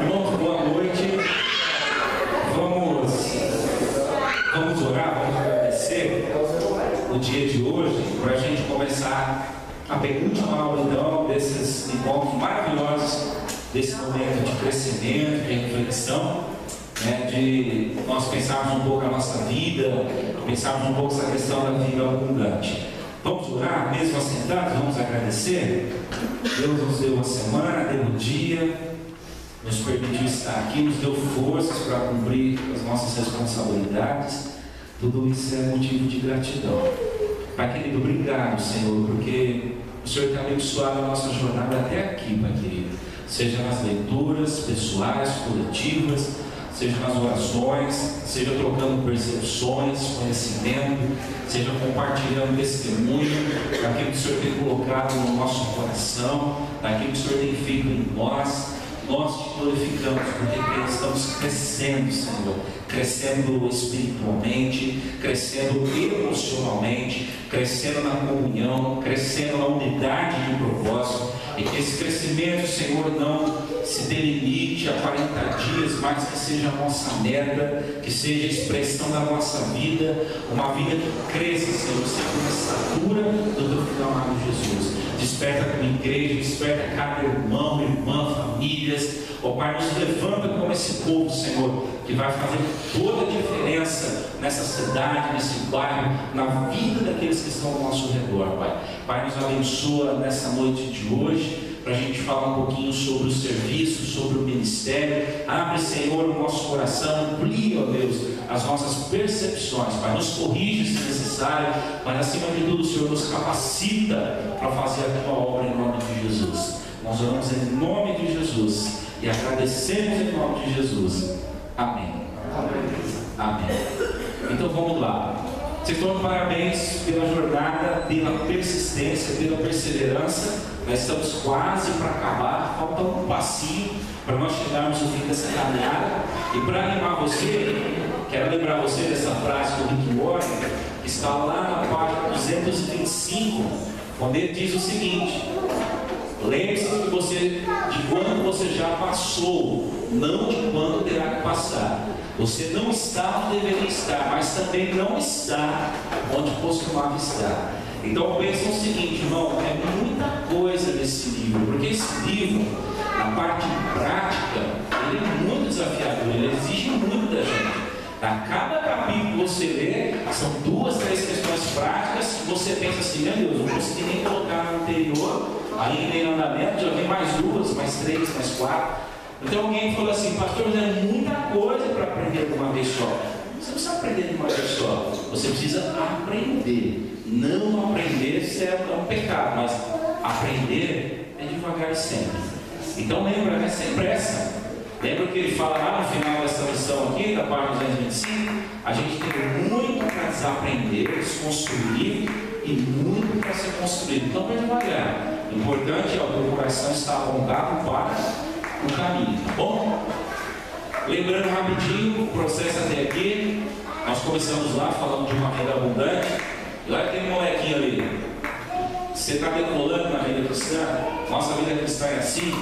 Irmãos, boa noite. Vamos orar, vamos agradecer o dia de hoje, para a gente começar a penúltima aula então desses encontros maravilhosos, desse momento de crescimento, de reflexão, né, de nós pensarmos um pouco a nossa vida, pensarmos um pouco essa questão da vida abundante. Vamos orar, mesmo assentados, vamos agradecer. Deus nos deu uma semana, deu um dia, nos permitiu estar aqui, nos deu forças para cumprir as nossas responsabilidades. Tudo isso é motivo de gratidão. Pai querido, obrigado, Senhor, porque o Senhor tem abençoado a nossa jornada até aqui, Pai querido. Seja nas leituras pessoais, coletivas, seja nas orações, seja trocando percepções, conhecimento, seja compartilhando testemunho daquilo que o Senhor tem colocado no nosso coração, daquilo que o Senhor tem feito em nós. Nós te glorificamos porque estamos crescendo, Senhor, crescendo espiritualmente, crescendo emocionalmente, crescendo na comunhão, crescendo na unidade de propósito, e que esse crescimento, Senhor, não se delimite a 40 dias, mas que seja a nossa meta, que seja a expressão da nossa vida, uma vida que cresça, Senhor, segundo a estatura do teu filho amado Jesus. Desperta como igreja, desperta cada irmão, irmã, famílias. Ó Pai, nos levanta como esse povo, Senhor, que vai fazer toda a diferença nessa cidade, nesse bairro, na vida daqueles que estão ao nosso redor, Pai. Pai, nos abençoa nessa noite de hoje, para a gente falar um pouquinho sobre o serviço, sobre o ministério. Abre, Senhor, o nosso coração, amplia, ó Deus, as nossas percepções, Pai. Nos corrige se necessário, mas acima de tudo, o Senhor nos capacita para fazer a tua obra em nome de Jesus. Nós oramos em nome de Jesus e agradecemos em nome de Jesus. Amém. Amém. Então vamos lá. Vocês estão de parabéns pela jornada, pela persistência, pela perseverança. Nós estamos quase para acabar, falta um passinho para nós chegarmos ao fim dessa caminhada. E para animar você, quero lembrar você dessa frase do Rick Warren, que está lá na página 225, quando ele diz o seguinte: lembre-se de quando você já passou, não de quando terá que passar. Você não está onde deveria estar, mas também não está onde costumava estar. Então pensa o seguinte, irmão, é muita coisa nesse livro, porque esse livro, na parte prática, ele é muito desafiador, ele exige muito da gente. A cada capítulo que você lê, são 2, 3 questões práticas que você pensa assim, meu Deus, não consegui nem colocar no anterior, aí nem no andamento, já vem mais 2, mais 3, mais 4. Então alguém falou assim, pastor, mas é muita coisa para aprender de uma vez só. Você não precisa aprender de uma vez só, você precisa aprender. Não aprender é um pecado, mas aprender é devagar e sempre. Então lembra, né? Sem pressa. Lembra que ele fala lá no final dessa lição aqui, da página 225, a gente tem muito para desaprender, desconstruir e muito para ser construído. Então vai devagar. O importante é o teu coração estar apontado para o caminho, tá bom? Lembrando rapidinho o processo até aqui, nós começamos lá falando de uma vida abundante. E olha aquele molequinho ali. Você está decolando na vida cristã? Nossa vida cristã é assim,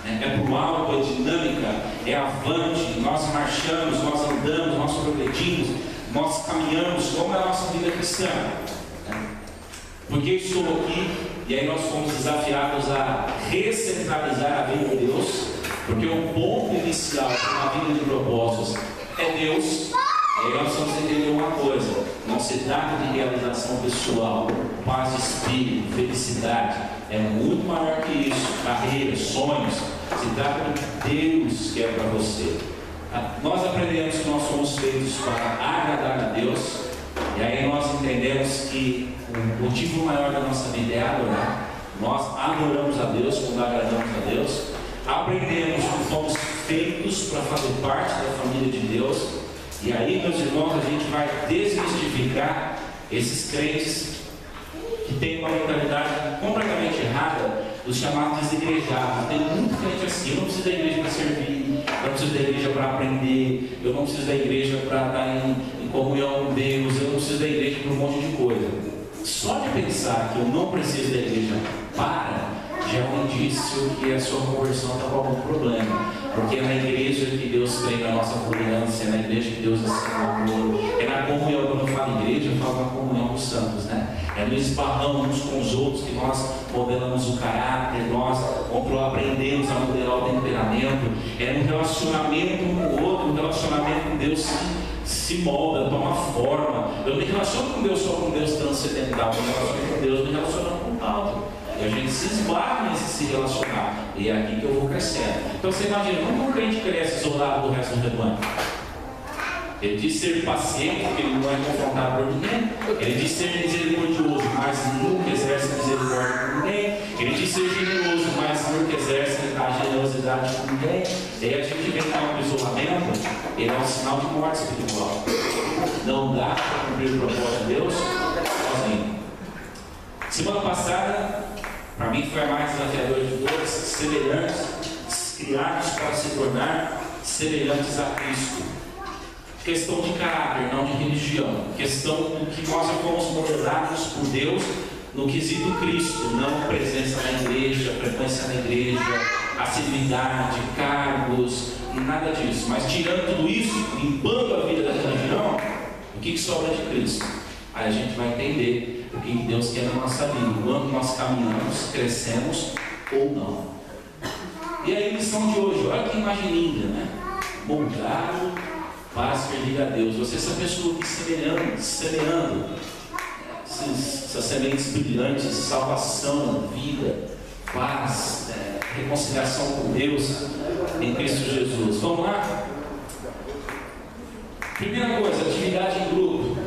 né? É pro alto, é dinâmica, é avante. Nós marchamos, nós andamos, nós progredimos, nós caminhamos. Como é a nossa vida cristã? Porque eu estou aqui e aí nós fomos desafiados a recentralizar a vida de Deus, porque o ponto inicial de uma vida de propósitos é Deus. E aí nós vamos entender uma coisa: não se trata de realização pessoal, paz de espírito, felicidade, é muito maior que isso, carreira, sonhos. Se trata do que Deus quer para você. Nós aprendemos que nós somos feitos para agradar a Deus, e aí nós entendemos que o motivo maior da nossa vida é adorar. Nós adoramos a Deus quando agradamos a Deus. Aprendemos que fomos feitos para fazer parte da família de Deus. E aí, meus irmãos, a gente vai desmistificar esses crentes que têm uma mentalidade completamente errada dos chamados desigrejados. Tem muito crente assim: eu não preciso da igreja para servir, eu não preciso da igreja para aprender, eu não preciso da igreja para estar em comunhão com Deus, eu não preciso da igreja para um monte de coisa. Só de pensar que eu não preciso da igreja para já é um indício que a sua conversão está com algum problema. Porque é na igreja que Deus treina a nossa tolerância, é na igreja que Deus ensina o amor, é na comunhão. Quando eu falo igreja, eu falo na comunhão dos santos, né? É no esbarrão uns com os outros que nós modelamos o caráter, nós aprendemos a modelar o temperamento, é no relacionamento com o outro, o relacionamento com Deus se molda, toma forma. Eu não me relaciono com Deus só com Deus transcendental, eu me relaciono com Deus, me relaciono com o alto. E a gente se esbarra nesse se relacionar. E é aqui que eu vou crescendo. Então você imagina, como um crente cresce isolado do resto do rebanho? Ele diz ser paciente, porque ele não é confrontado por ninguém. Ele diz ser misericordioso, mas nunca exerce misericórdia com ninguém. Ele diz ser generoso, mas nunca exerce a generosidade com ninguém. E aí a gente vem no isolamento, ele é um sinal de morte espiritual. Não dá para cumprir o propósito de Deus sozinho. Semana passada, para mim foi a mais desafiadora de todas, semelhantes, criados para se tornar semelhantes a Cristo. Questão de caráter, não de religião. Questão do que nós já fomos modelados por Deus no quesito Cristo, não presença na igreja, frequência na igreja, assiduidade, cargos, nada disso. Mas tirando tudo isso, limpando a vida da religião, o que sobra de Cristo? Aí a gente vai entender o que Deus quer na nossa vida, quando nós caminhamos, crescemos ou não. E aí a lição de hoje, olha que imagem linda, né? Moldado para servir a Deus. Você é essa pessoa que semeando essas sementes brilhantes, salvação, vida, paz, reconciliação com Deus em Cristo Jesus. Vamos lá? Primeira coisa, atividade em grupo.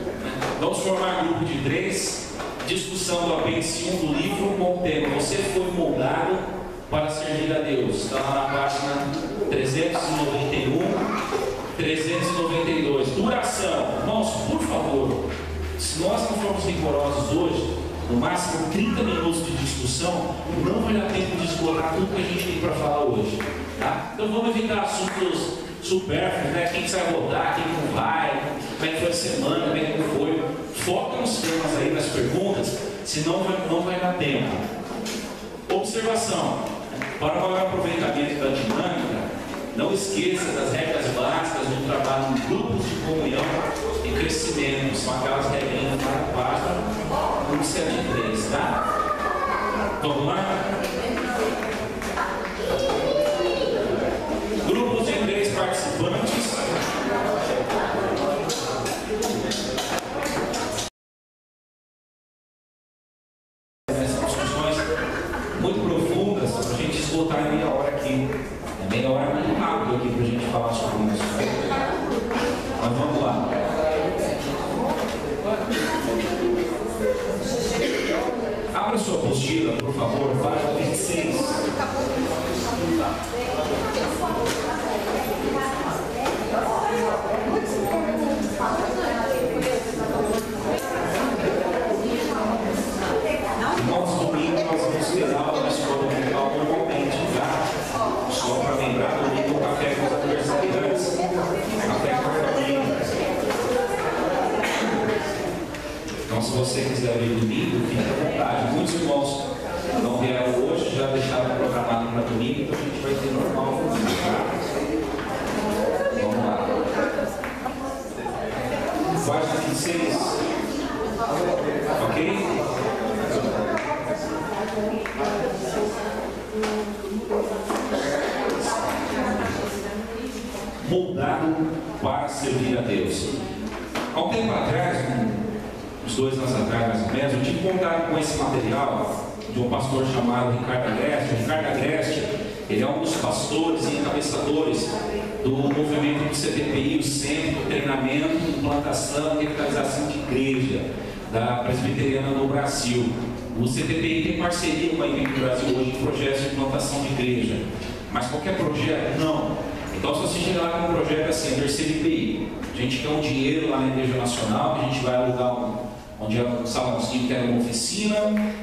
Vamos formar grupo de 3. Discussão do apêndice 1 do livro com o tema Você foi moldado para servir a Deus. Está lá na página 391, 392. Duração. Irmãos, por favor, se nós não formos rigorosos hoje, no máximo 30 minutos de discussão, não vai dar tempo de esgotar tudo que a gente tem para falar hoje. Tá? Então vamos evitar assuntos supérfluos, né? Quem vai votar, quem não vai, como é que foi a semana, como é que não foi. Foca nos temas aí, nas perguntas, senão não vai dar tempo. Observação. Para o maior aproveitamento da dinâmica, não esqueça das regras básicas do trabalho em grupos de comunhão e crescimento. São aquelas regrinhas para a página 173, tá? Vamos lá? Grupos de 3 participantes. Essas discussões muito profundas para a gente esgotar em meia hora aqui. Meia hora é muito rápido aqui para a gente falar sobre isso. Mas vamos lá. Abra sua apostila, por favor, página 26. Nosso domingo nós vamos ter aula na escola dominical normalmente, tá? Só para lembrar, domingo o café com os aniversariantes, café com a família. Então, se você quiser vir domingo, fique à vontade. Muitos irmãos não vieram hoje, já deixaram programado para domingo, então a gente vai ter normal domingo, tá? Vamos lá. Página 26. Ok? Moldado para servir a Deus. Há um tempo atrás, uns 2 anos atrás mais ou menos, eu tive contato com esse material de um pastor chamado Ricardo Agreste. O Ricardo Agreste, ele é um dos pastores e encabeçadores do movimento do CTPI, o Centro de Treinamento, Implantação e Revitalização de Igreja da Presbiteriana no Brasil. O CTPI tem parceria com a Igreja do Brasil hoje em projetos de implantação de igreja. Mas qualquer projeto, não. Então, se você chegar lá com um projeto assim, terceiro IPI, a gente quer um dinheiro lá na Igreja Nacional, que a gente vai alugar onde é um salãozinho que era uma oficina,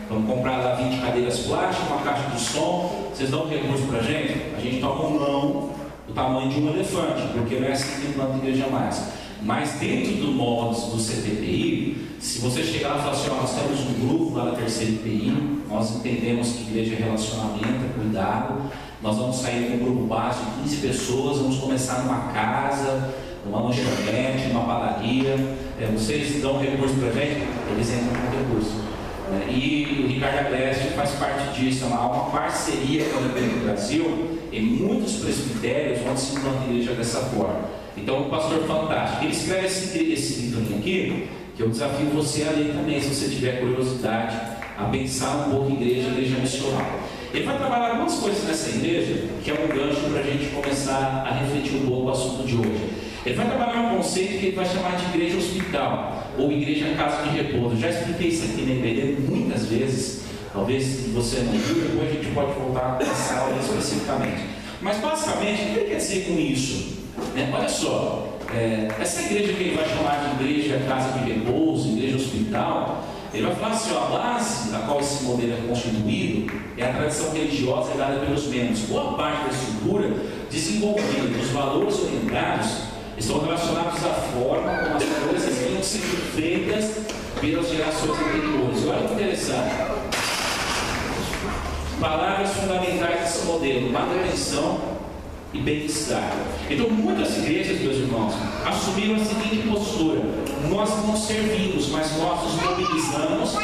vamos comprar lá 20 cadeiras plásticas, uma caixa de som, vocês dão um recurso para a gente toma um não do tamanho de um elefante, porque não é assim que implanta igreja mais. Mas dentro do molde do CTPI, se você chegar lá e falar assim, nós temos um grupo lá da terceira IPI, nós entendemos que igreja é relacionamento, é cuidado, nós vamos sair com um grupo básico de 15 pessoas, vamos começar numa casa, numa lanchonete, numa padaria, vocês dão recurso para a gente? Eles entram com recurso. E o Ricardo Agreste faz parte disso, há uma parceria com a Igreja do Brasil em muitos presbitérios onde se planta a igreja dessa forma. Então, o pastor fantástico, ele escreve esse livrinho aqui, que eu desafio você a ler também, se você tiver curiosidade, a pensar um pouco em igreja missional. Ele vai trabalhar algumas coisas nessa igreja, que é um gancho para a gente começar a refletir um pouco o assunto de hoje. Ele vai trabalhar um conceito que ele vai chamar de igreja hospital, ou igreja casa de repouso. Eu já expliquei isso aqui na IBD muitas vezes, talvez você não viu, depois a gente pode voltar a essa aula especificamente. Mas basicamente, o que ele quer dizer com isso? Olha só, essa igreja que ele vai chamar de igreja casa de repouso, igreja hospital, ele vai falar assim, a base da qual esse modelo é constituído é a tradição religiosa dada pelos membros. Boa parte da estrutura desenvolvida, os valores orientados, estão relacionados à forma como as coisas vinham sendo feitas pelas gerações anteriores. Olha que interessante. Palavras fundamentais desse modelo: manutenção e bem-estar. Então, muitas igrejas, meus irmãos, assumiram a seguinte postura: nós não servimos, mas nós nos mobilizamos,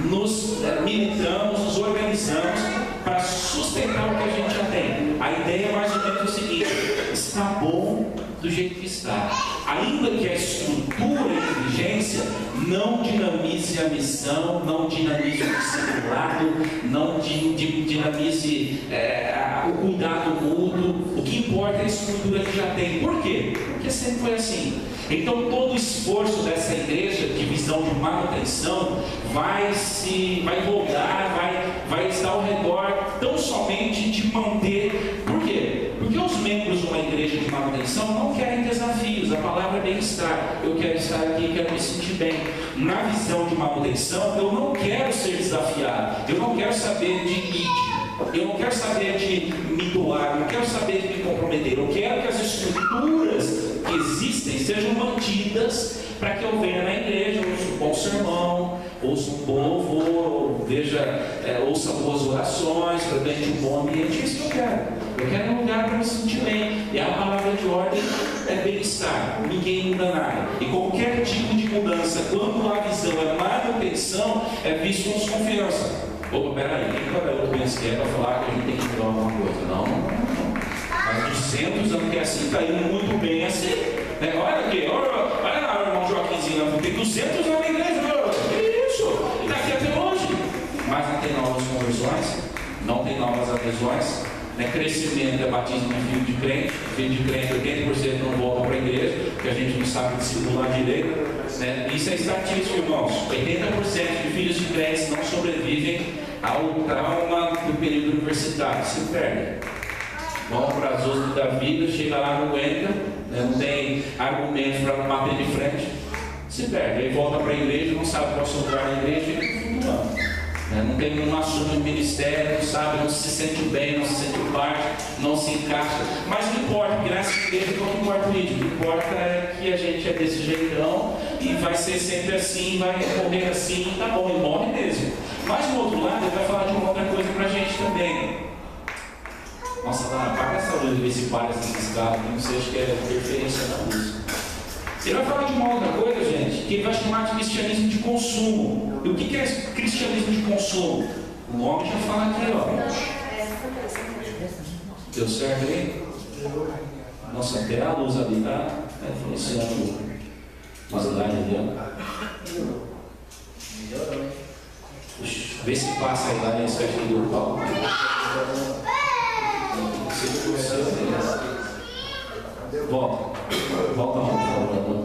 nos militamos, nos organizamos para sustentar o que a gente já tem. A ideia é mais ou menos o seguinte: está bom do jeito que está, ainda que a estrutura e a inteligência não dinamize a missão, não dinamize o discipulado, não dinamize o cuidado mútuo. O que importa é a estrutura que já tem. Por quê? Porque sempre foi assim. Então todo o esforço dessa igreja de visão de manutenção vai estar ao redor tão somente de manter. Por quê? Porque os membros de uma igreja de manutenção não querem desafios. A palavra é bem-estar. Eu quero estar aqui, quero me sentir bem. Na visão de manutenção, eu não quero ser desafiado. Eu não quero saber de mídia. Eu não quero saber de me doar. Eu não quero saber de me comprometer. Eu quero que as estruturas que existem sejam mantidas para que eu venha na igreja, ouça um bom sermão, ouça um bom louvor, ouça boas orações, frequente um bom ambiente. É isso que eu quero. Eu quero um lugar para me sentir bem. E a palavra de ordem é bem-estar. Ninguém muda nada. E qualquer tipo de mudança, quando a visão é manutenção, é visto com desconfiança. Opa, peraí, quem cada outro pensa que é para falar que a gente tem que mudar alguma coisa? Não. Mas 200 anos que é assim, está indo muito bem assim. Olha aqui, olha lá o irmão Joaquimzinho, tem 200 anos na igreja, que isso? E está aqui até hoje. Mas não tem novas conversões, não tem novas adesões, crescimento é batismo de filho de crente, 80% não voltam para a igreja, porque a gente não sabe discipular direito. Isso é estatístico, irmãos. 80% de filhos de crentes não sobrevivem ao trauma do período universitário, se perdem. Vão para as outras da vida, chega lá, não aguenta, não tem argumentos para bater de frente, se perde. Aí volta para a igreja, não sabe qual é o seu lugar na igreja, e fica flutuando. Não assume o ministério, não sabe, não se sente bem, não se sente parte, não se encaixa. Mas não importa, porque nessa igreja não importa isso. O que importa é que a gente é desse jeitão e vai ser sempre assim, vai morrer assim, tá bom, e morre mesmo. Mas do outro lado, ele vai falar de uma outra coisa para a gente também. Nossa, Dana, apaga essa luz, ver se para essa escada, não sei, acho que é interferência na luz. Ele vai falar de uma outra coisa, gente, que ele vai chamar de cristianismo de consumo. E o que é cristianismo de consumo? O nome já fala aqui, ó. Deu certo aí? Nossa, até a luz ali tá influenciando uma slide ali, ó. Vê se passa aí lá, esse aqui do pau. Volta lá, por favor.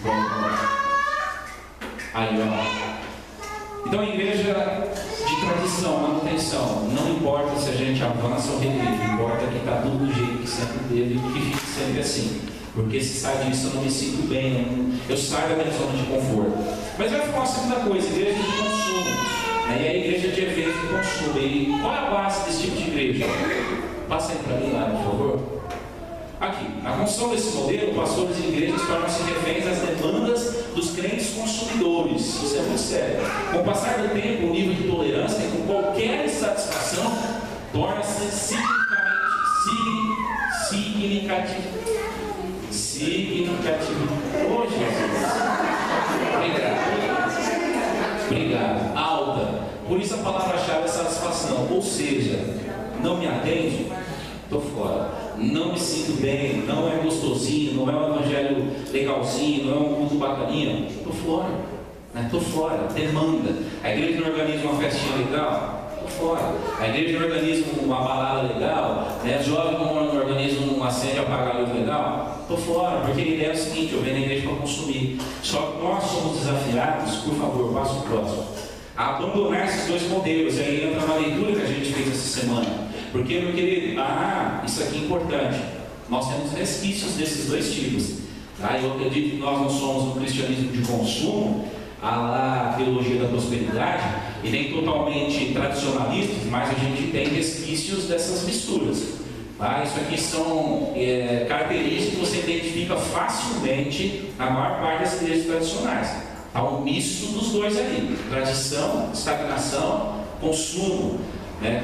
Volta. Aí, ó. Então, a igreja de tradição, manutenção, não importa se a gente avança ou regride, importa que está tudo do jeito que sempre teve e que fique sempre assim. Porque se sai disso, eu não me sinto bem, eu saio da minha zona de conforto. Mas vai falar a segunda coisa: igreja de consumo. E a igreja de eventos de consumo. E qual é a base desse tipo de igreja? Passa aí para mim lá, por favor. Aqui, na construção desse modelo, pastores e igrejas tornam-se reféns às demandas dos crentes consumidores. Isso é muito sério. Com o passar do tempo, o nível de tolerância com qualquer insatisfação torna-se significativo. Oh, Jesus. Obrigado. Alta. Por isso a palavra-chave é satisfação. Ou seja, não me atende, estou fora. Não me sinto bem, não é gostosinho, não é um evangelho legalzinho, não é um culto bacaninha, estou fora. Estou fora. Demanda. A igreja não organiza uma festinha legal? Estou fora. A igreja não organiza uma balada legal? Os jovens não organizam um acende e apagar a luz legal? Estou fora, porque a ideia é o seguinte: eu venho na igreja para consumir. Só que nós somos desafiados, por favor, passo o próximo, a abandonar esses dois modelos. E aí entra uma leitura que a gente fez essa semana. Porque, meu querido, isso aqui é importante. Nós temos resquícios desses dois tipos. Eu acredito que nós não somos um cristianismo de consumo, a teologia da prosperidade, e nem totalmente tradicionalistas, mas a gente tem resquícios dessas misturas. Isso aqui são características que você identifica facilmente na maior parte das igrejas tradicionais. Há um misto dos dois ali: tradição, estagnação, consumo.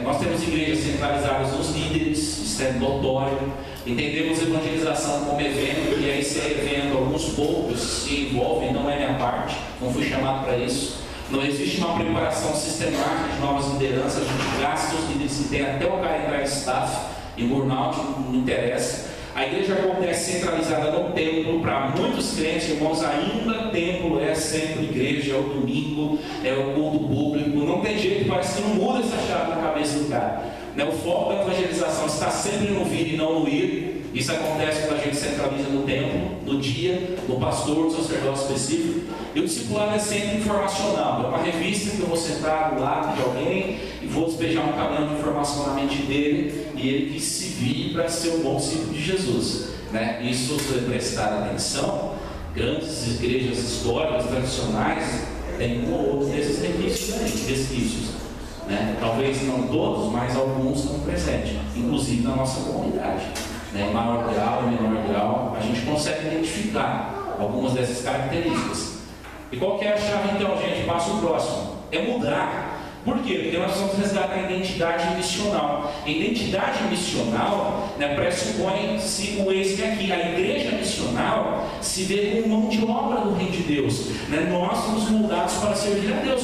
Nós temos igrejas centralizadas nos líderes, isso é notório. Entendemos evangelização como evento, e aí, se é evento, alguns poucos se envolvem, não é minha parte, não fui chamado para isso. Não existe uma preparação sistemática de novas lideranças. A gente gasta os líderes que tem até o cara entrar em staff, em burnout, não interessa. A igreja acontece centralizada no templo. Para muitos crentes, irmãos, ainda templo é sempre igreja, é o domingo, é o culto público. Não tem jeito, parece que não muda essa chave na cabeça do cara. O foco da evangelização está sempre no vir e não no ir. Isso acontece quando a gente centraliza no templo, no dia, no pastor, no sacerdote específico. E o discipulado é sempre informacional. É uma revista que eu vou sentar do lado de alguém e vou despejar um caminhão de informação na mente dele, e ele que se vire para ser um bom discípulo de Jesus. Isso, se prestar atenção, grandes igrejas históricas, tradicionais, tem um ou outro desses resquícios. Talvez não todos, mas alguns estão presentes, inclusive na nossa comunidade. Em maior grau e menor grau, a gente consegue identificar algumas dessas características. E qual que é a chave então, gente? Passo o próximo. É mudar. Por quê? Porque nós vamos resgatar a identidade missional. A identidade missional pressupõe-se o êxito aqui. A igreja missional se vê como mão de obra do reino de Deus. Nós somos moldados para servir a Deus.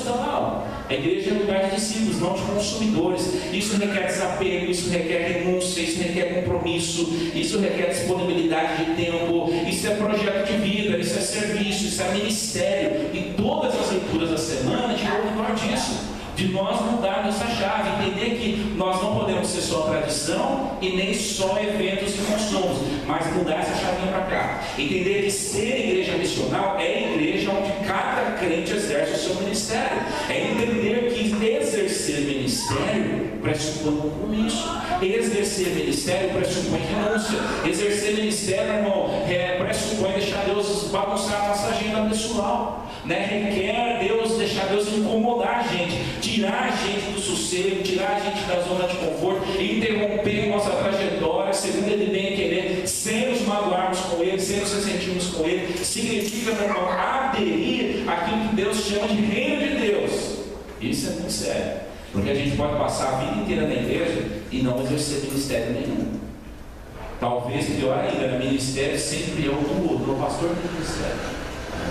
A igreja é lugar de discípulos, não de consumidores. Isso requer desapego, isso requer renúncia, isso requer compromisso, isso requer disponibilidade de tempo, isso é projeto de vida, isso é serviço, isso é ministério. E todas as leituras da semana giram em torno disso. De nós mudarmos essa chave, entender que nós não podemos ser só tradição e nem só eventos e consumos, mas mudar essa chavinha para cá. Entender que ser igreja missional é a igreja onde cada crente exerce o seu ministério. É entender que exercer ministério pressupõe compromisso. Exercer ministério pressupõe renúncia. Exercer ministério, irmão, pressupõe deixar Deus bagunçar a nossa agenda pessoal. Requer deixar Deus incomodar a gente, tirar a gente do sossego, tirar a gente da zona de conforto, interromper nossa trajetória, segundo Ele bem querer, sem nos magoarmos com Ele, sem nos ressentirmos com Ele. Significa, meu irmão, aderir àquilo que Deus chama de reino de Deus. Isso é muito sério, porque a gente pode passar a vida inteira na igreja e não exercer ministério nenhum. Talvez pior ainda, ministério sempre é o do outro. O pastor tem ministério,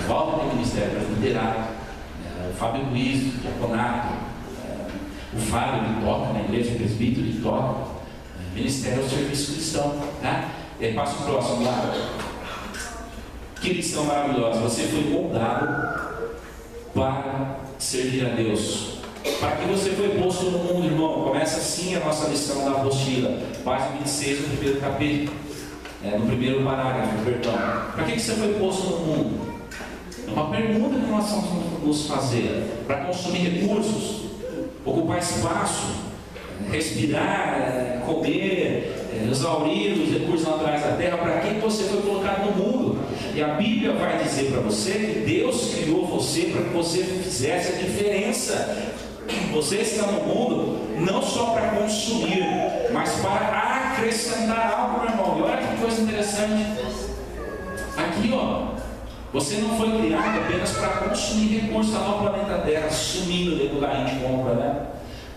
o Valdo tem ministério, é liderado, o Fábio Luiz, o diaconato, o Fábio que toca na igreja, o presbítero que toca. Ministério é o serviço cristão. E aí passa o próximo lá. Que lição maravilhosa! Você foi moldado para servir a Deus. Para que você foi posto no mundo, irmão. Começa assim a nossa lição da apostila, página 26 do primeiro capítulo, no primeiro parágrafo, perdão. Para que você foi posto no mundo? É uma pergunta que nós vamos nos fazer. Para consumir recursos, ocupar espaço, respirar, comer, exaurir os recursos naturais da terra. Para que você foi colocado no mundo? E a Bíblia vai dizer para você que Deus criou você para que você fizesse a diferença. Você está no mundo não só para consumir, mas para acrescentar algo, meu irmão. E olha que coisa interessante. Aqui, ó, você não foi criado apenas para consumir recursos lá no planeta Terra, sumindo dentro do lugar de compra, né?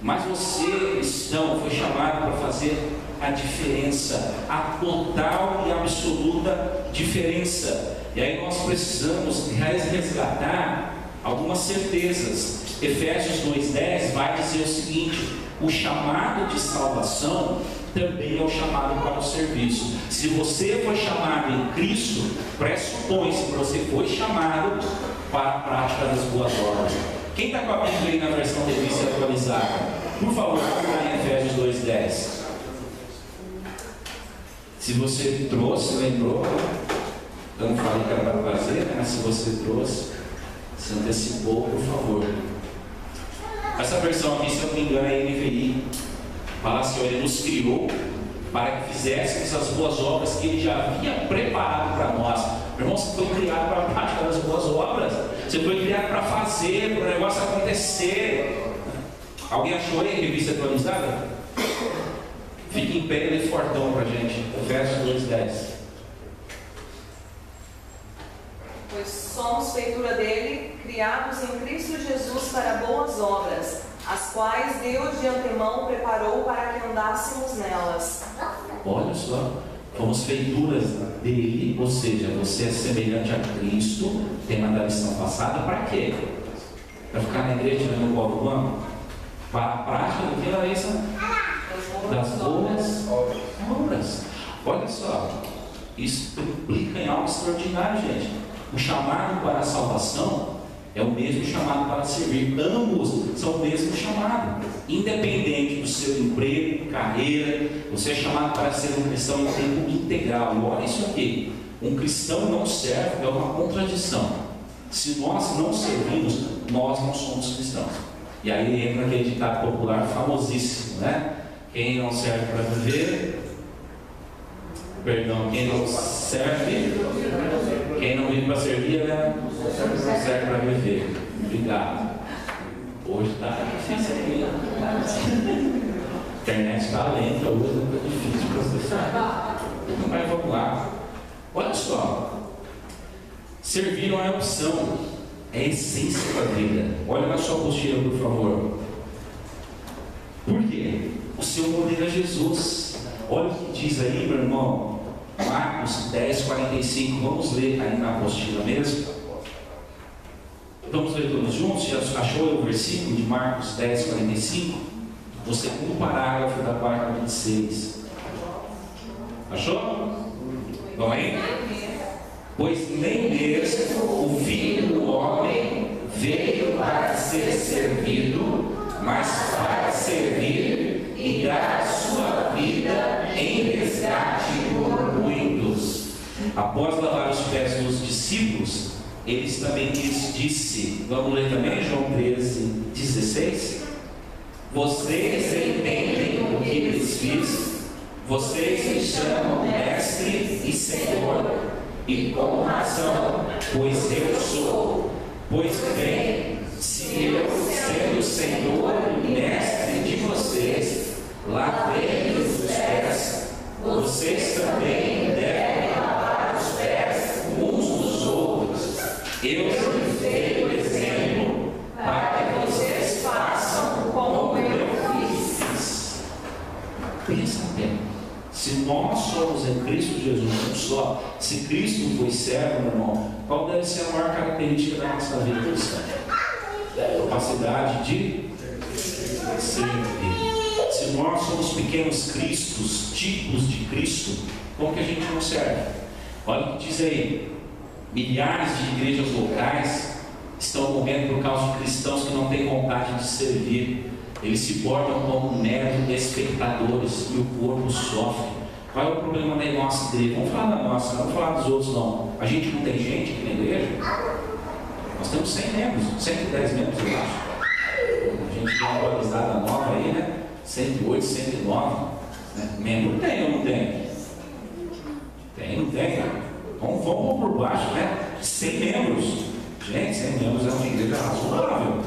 Mas você, cristão, foi chamado para fazer a diferença, a total e absoluta diferença. E aí nós precisamos resgatar algumas certezas. Efésios 2,10 vai dizer o seguinte: o chamado de salvação também é o chamado para o serviço. Se você foi chamado em Cristo, pressupõe-se que você foi chamado para a prática das boas obras. Quem está com a Bíblia aí na versão revista atualizada? Por favor, vamos lá em Efésios 2,10. Se você trouxe, lembrou, eu não falei que era para trazer, né? Mas se você trouxe, se antecipou, por favor. Essa versão aqui, se eu não me engano, é NVI. Fala assim: ele nos criou para que fizéssemos as boas obras que ele já havia preparado para nós. Meu irmão, você foi criado para a prática das boas obras. Você foi criado para fazer, para o negócio acontecer. Alguém achou aí a revista atualizada? Fique em pé, ele é fortão para a gente. Efésios 2,10. Pois somos feitura dele, criados em Cristo Jesus para boas obras, as quais Deus de antemão preparou para que andássemos nelas. Olha só, fomos feituras dele, ou seja, você é semelhante a Cristo. Tema da lição passada, para quê? Para ficar na igreja tirando o pó do banco? Para a prática do que, Larissa? Das boas obras. Olha só, isso implica em algo extraordinário, gente. O chamado para a salvação é o mesmo chamado para servir. Ambos são o mesmo chamado. Independente do seu emprego, carreira, você é chamado para ser um cristão em tempo integral. E olha isso aqui: um cristão não serve é uma contradição. Se nós não servimos, nós não somos cristãos. E aí entra aquele ditado popular famosíssimo, né? Quem não serve para viver, perdão, quem não serve, quem não vive para servir, né? Não serve para viver. Obrigado. Hoje está difícil aqui. A internet está lenta, hoje está difícil processar. Mas vamos lá. Olha só. Servir não é opção, é a essência da vida. Olha na sua apostila, por favor. Por quê? O seu modelo é Jesus. Olha o que diz aí, meu irmão. Marcos 10:45. Vamos ler aí na apostila mesmo. Vamos ler todos juntos? Já achou o versículo de Marcos 10:45? O segundo parágrafo da página 26. Achou? Vamos aí? Pois nem mesmo o Filho do Homem veio para ser servido, mas para servir e dar a sua vida em resgate por muitos. Após lavar os pés dos discípulos, eles também lhes disse, vamos ler também João 13:16. Vocês entendem o que lhes fiz? Vocês me chamam mestre e senhor, e com razão, pois eu sou. Pois bem, se eu, sendo Senhor e mestre de vocês, lavei os pés, vocês também devem lavar os pés uns dos outros. Eu lhes dei o exemplo, para que vocês façam como eu fiz. Pensa bem. Se nós somos em Cristo Jesus um só, se Cristo foi servo, meu irmão, qual deve ser a maior característica da nossa vida cristã? A capacidade de servir. Se nós somos pequenos cristos, tipos de Cristo, como que a gente não serve? Olha o que diz aí: milhares de igrejas locais estão morrendo por causa de cristãos que não têm vontade de servir. Eles se portam como meros espectadores e o corpo sofre. Qual é o problema da nossa igreja? Vamos falar da nossa, não vamos falar dos outros não. A gente não tem gente aqui na igreja? Nós temos 100 membros, 110 membros, eu acho. A gente tem uma atualizada nova aí, né? 108, 109. Né? Membro tem ou não tem? Tem, não tem? Vamos por baixo, né? 100 membros. Gente, 100 membros é uma igreja razoável.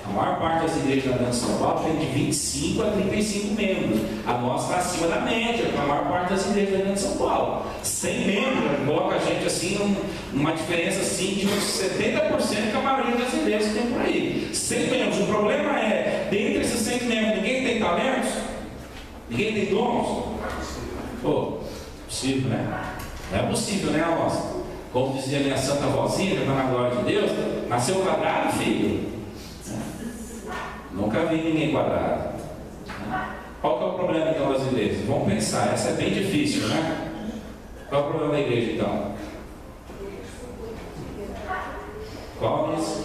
É A maior parte das igrejas da São Paulo tem de 25 a 35 membros. A nossa está acima da média, a maior parte das igrejas da São Paulo. 100 membros, coloca a gente assim, uma diferença assim, de uns 70% que a maioria das igrejas tem por aí. 100 membros. O problema é, dentre esses 100 membros, ninguém tem talentos? Ninguém tem dons? Pô, possível, né? Não é possível, né, nossa? Como dizia a minha santa vozinha, que está na glória de Deus, nasceu quadrado, filho. Nunca vi ninguém quadrado. Qual que é o problema então das igrejas? Vamos pensar, essa é bem difícil, né? Qual é o problema da igreja então? Qual é isso?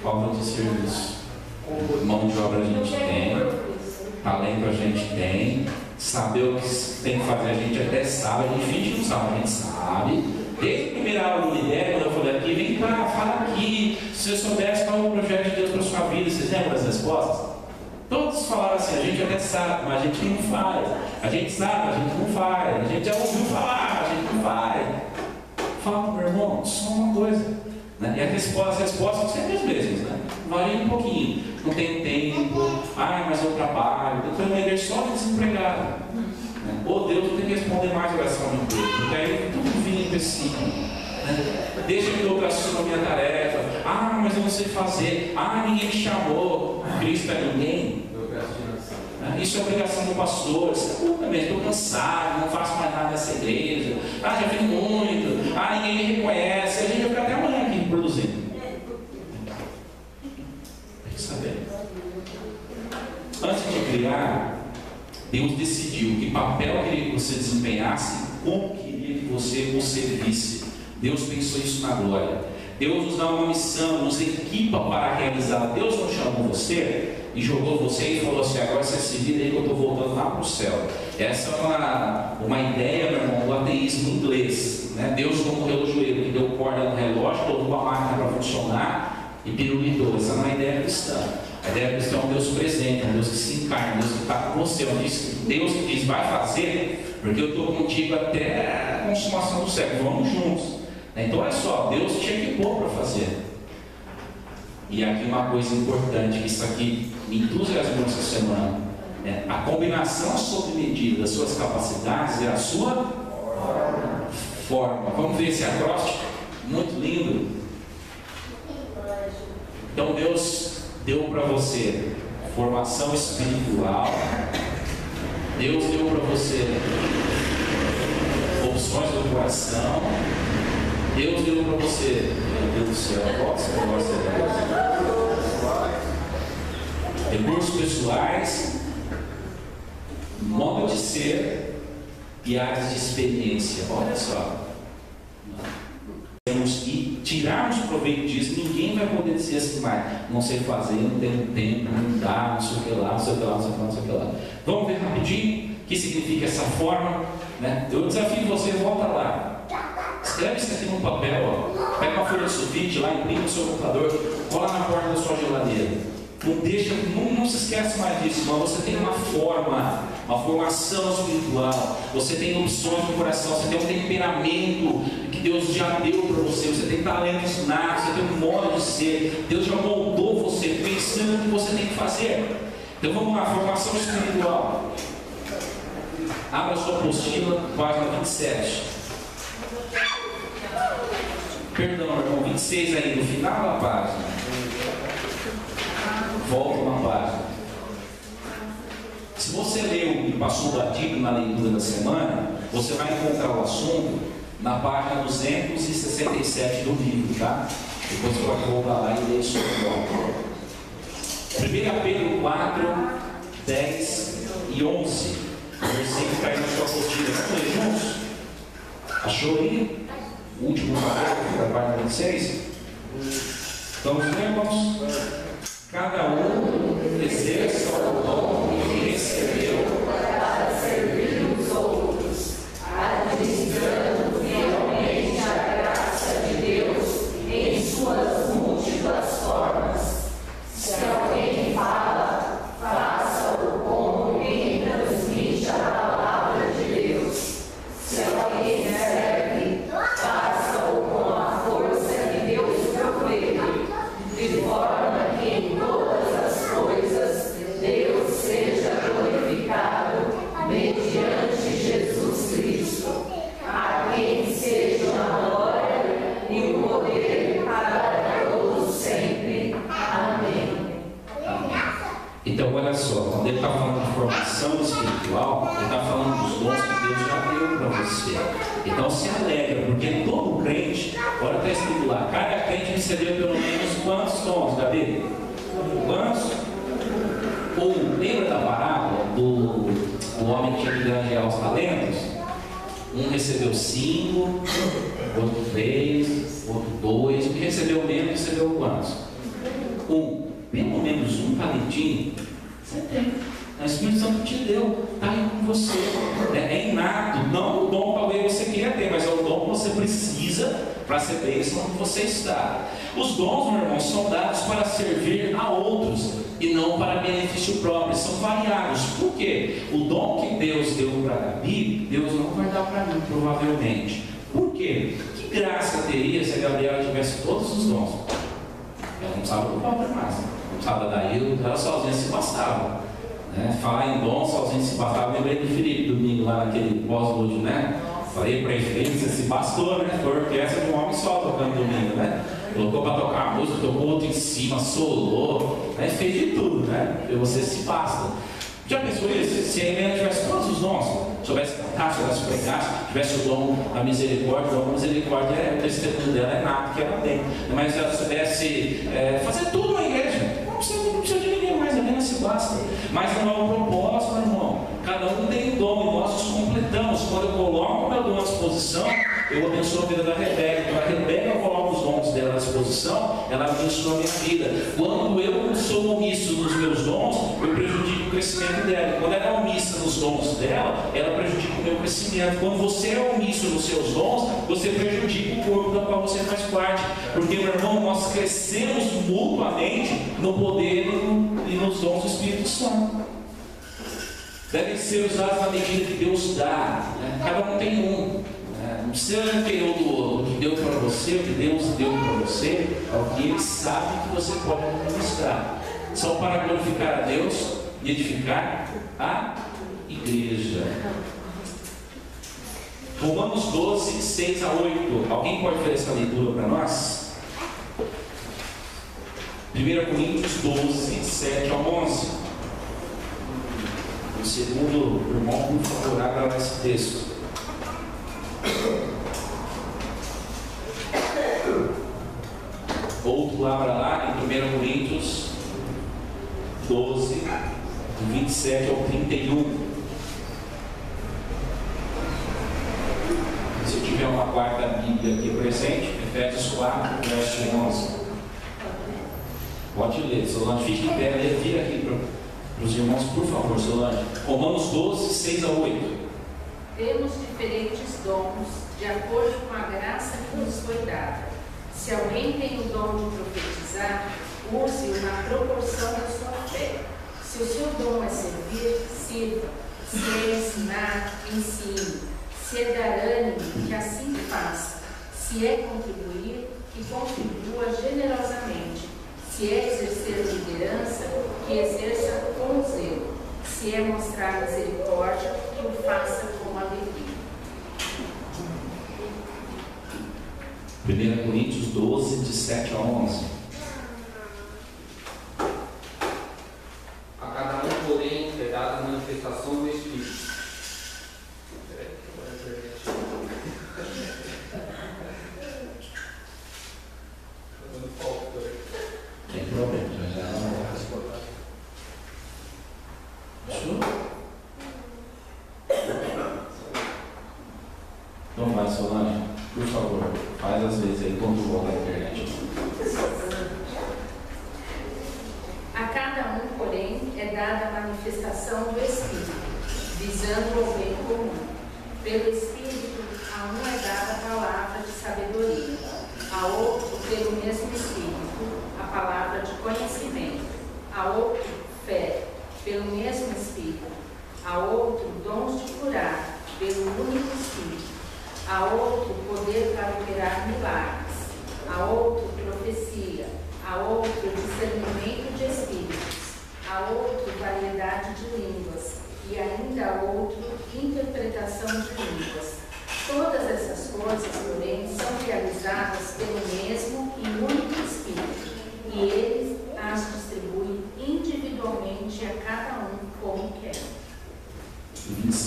Falta de serviço. Mão de obra a gente tem, talento a gente tem, saber o que tem que fazer a gente até sabe, a gente finge que não sabe, a gente sabe. Desde a primeira aula do Lidério, quando eu falei aqui, vem cá, fala aqui, se você soubesse qual é o projeto de Deus para a sua vida, vocês lembram das respostas? Todos falaram assim, a gente até sabe, mas a gente não faz. A gente sabe, a gente não faz. A gente já ouviu falar, a gente não faz. Fala, meu irmão, só uma coisa. Né? E as respostas são sempre as mesmas, né? Varia um pouquinho. Não tenho tempo, mas eu trabalho, eu estou numa igreja só de desempregado. Né? Ô Deus, eu tenho que responder mais oração no emprego, porque aí tudo vinha em princípio. Né? Deixa que eu assuma a minha tarefa. Mas eu não sei fazer. Ninguém me chamou. Cristo é ninguém. Isso é obrigação do pastor. Isso é mesmo, estou cansado, não faço mais nada nessa igreja. Já vi muito. Ninguém me reconhece. A gente vai ficar até amanhã aqui produzindo. Tem que saber. Antes de criar, Deus decidiu que papel queria que você desempenhasse, como queria que você o servisse. Deus pensou isso na glória. Deus nos dá uma missão, nos equipa para realizar. Deus não chamou você e jogou você e falou assim, agora você se vira aí que eu estou voltando lá para o céu. Essa é uma ideia, meu irmão, do ateísmo inglês. Né? Deus não morreu no joelho, que deu corda no relógio, colocou a máquina para funcionar e pirulitou. Essa não é a ideia cristã. A ideia cristã é um Deus presente, um Deus que se encarna, um Deus que está com você, um Deus que diz, vai fazer, porque eu estou contigo até a consumação do século, vamos juntos. Então olha só, Deus te equipou para fazer. E aqui uma coisa importante, que isso aqui me entusiasmou essa semana, a combinação sob medida das suas capacidades é a sua forma. Vamos ver esse acróstico? Muito lindo. Então Deus deu para você formação espiritual, Deus deu para você opções do coração, Deus deu para você, meu Deus do céu, recursos pessoais, modo de ser e áreas de experiência. Olha só, temos que tirarmos proveito disso. Ninguém vai poder dizer assim, não sei fazer, não tenho tempo, não dá, não sei o que lá, não sei o que lá, não sei o que lá, não sei o que lá. Vamos ver rapidinho o que significa essa forma, né? Eu desafio você, volta lá. Escreve isso aqui num papel, pega uma folha de sulfite lá, imprime no seu computador, cola na porta da sua geladeira. Não se esquece mais disso, mas você tem uma formação espiritual, você tem opções no coração, você tem um temperamento que Deus já deu para você, você tem talentos natos, você tem um modo de ser, Deus já moldou você pensando no que você tem que fazer. Então vamos lá, formação espiritual. Abra sua apostila, página 27. Perdão, irmão, 26 aí, no final da página. Volta uma página. Se você leu e passou batido na leitura da semana, você vai encontrar o assunto na página 267 do livro, tá? Depois você pode voltar lá e ler sobre o nome. 1 Pedro 4, 10 e 11. Versículo que cai na sua apostila. Vamos ler juntos? Achou aí? O último parágrafo da página 26. Vamos ler, irmãos? Cada um exerça o dom que recebeu para servir os outros, administrando fielmente a graça de Deus em suas múltiplas formas. Se alguém fala, faça-o como quem transmite a palavra de Deus. Se alguém serve, faça-o com a força que Deus Então, olha só, quando ele está falando de formação espiritual, ele está falando dos dons que Deus já deu para você. Então, se alegra, porque todo crente, olha, está escrito lá, cada crente recebeu pelo menos quantos dons, Davi? Quantos? Ou lembra da parábola do homem que tinha que granjear os talentos? Um recebeu 5, outro 3, outro 2. O que recebeu menos, recebeu quantos? 1. Pelo menos um talentinho você tem. O Espírito Santo te deu, está aí com você. É inato, não o dom talvez você queira ter, mas é o dom que você precisa para ser bênção onde você está. Os dons, meu irmão, são dados para servir a outros e não para benefício próprio, são variados. Por quê? O dom que Deus deu para Gabi, Deus não vai dar para mim, provavelmente. Por quê? Que graça teria se a Gabriela tivesse todos os dons? Ela não precisava do próprio mais, não precisava da Daí, ela sozinha se bastava. Falar em dom, sozinho se bastava. Lembrei do Felipe domingo lá naquele pós-lúdio, né? Falei para ele, você se bastou, né? Foi orquestra de um homem só tocando domingo, né? Colocou para tocar a música, tocou outro em cima, solou, né? Fez de tudo, né? E você se basta. Já pensou isso? Se a Helena tivesse todos os dons, soubesse cantar, soubesse pregar, tivesse o dom da misericórdia, o dom da misericórdia o testemunho dela é nato que ela tem. Mas se ela soubesse fazer tudo na igreja, não precisa de ninguém mais, a Helena se basta. Mas não é um propósito, meu irmão. Cada um tem um dom e nós os completamos. Quando eu coloco o meu dom à disposição, eu abençoo a vida da Rebeca. Quando a Rebeca coloca os dons dela à disposição, ela abençoa a minha vida. Quando eu sou omisso nos meus dons, eu prejudico o crescimento dela. Quando ela é omissa nos dons dela, ela prejudica o meu crescimento. Quando você é omisso nos seus dons, você prejudica o corpo da qual você faz parte. Porque, meu irmão, nós crescemos mutuamente no poder e nos dons do Espírito Santo. Devem ser usados na medida que Deus dá. Cada um tem um. Não precisa ter o do outro. O que deu para você, o que Deus deu para você, é o que Ele sabe que você pode administrar. São para glorificar a Deus e edificar a igreja. Romanos 12, 6 a 8. Alguém pode fazer essa leitura para nós? 1 Coríntios 12, 7 a 11. O segundo irmão, por favor, abra lá esse texto. Outro abra lá em 1 Coríntios 12, do 27 ao 31. Se tiver uma quarta Bíblia aqui presente, Efésios 4, verso 11. Pode ler, Solange, fique em pé, vira aqui para os irmãos, por favor, Solange. Romanos 12, 6 a 8. Temos diferentes dons, de acordo com a graça que nos foi dada. Se alguém tem o dom de profetizar, use-o na proporção da sua fé. Se o seu dom é servir, sirva. Se é ensinar, ensine. Se é dar ânimo, que assim faça. Se é contribuir, que contribua generosamente. Se é exercer liderança, que exerça com zelo. Se é mostrar misericórdia, que o faça com alegria. 1 Coríntios 12, de 7 a 11. A cada um, porém, é dada a manifestação do Espírito. Tem problema, já não vou responder. Então vai, Solange, por favor, faz às vezes aí quando volta à internet. A cada um, porém, é dada a manifestação do Espírito, visando o bem comum. Pelo Espírito, a um é dada a palavra de sabedoria, a outro, pelo mesmo Espírito, a palavra de conhecimento, a outro, fé, pelo mesmo Espírito, a outro, dons de curar, pelo único Espírito, a outro, poder para operar milagres, a outro, profecia, a outro, discernimento de espíritos, a outro, variedade de línguas, e ainda a outro, interpretação de línguas. Todas essas coisas, porém, são realizadas pelo mesmo e único Espírito, e ele as distribui individualmente a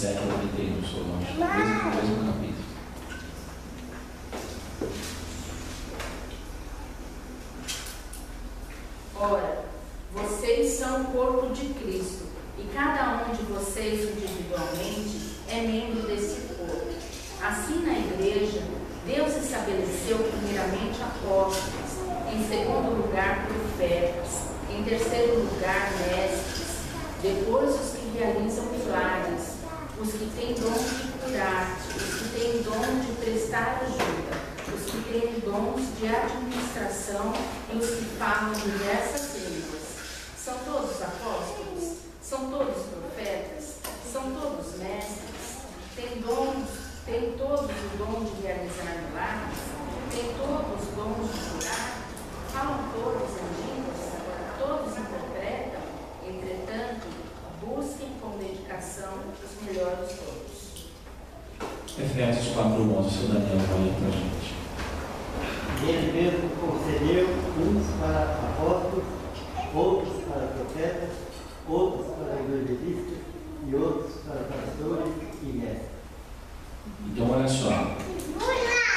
27 ao 31, Solange. Mesmo capítulo. Ora, vocês são o corpo de Cristo, e cada um de vocês individualmente é membro desse corpo. Assim, na igreja, Deus estabeleceu primeiramente apóstolos, em segundo lugar profetas, em terceiro lugar mestres, depois os que realizam milagres, os que têm dom de curar, os que têm dom de prestar ajuda, os que têm dons de administração e os que falam diversas línguas. São todos apóstolos? São todos profetas? São todos mestres? Têm todos o dom de realizar milagres? Têm todos os dons de curar? Falam todos em línguas? Todos interpretam? Entretanto, busquem com dedicação os melhores todos. Efésios 4:11, o seu Daniel vai ler para a gente. Ele mesmo concedeu uns para apóstolos, outros para profetas, outros para evangelistas e outros para pastores e mestres. Então, olha só.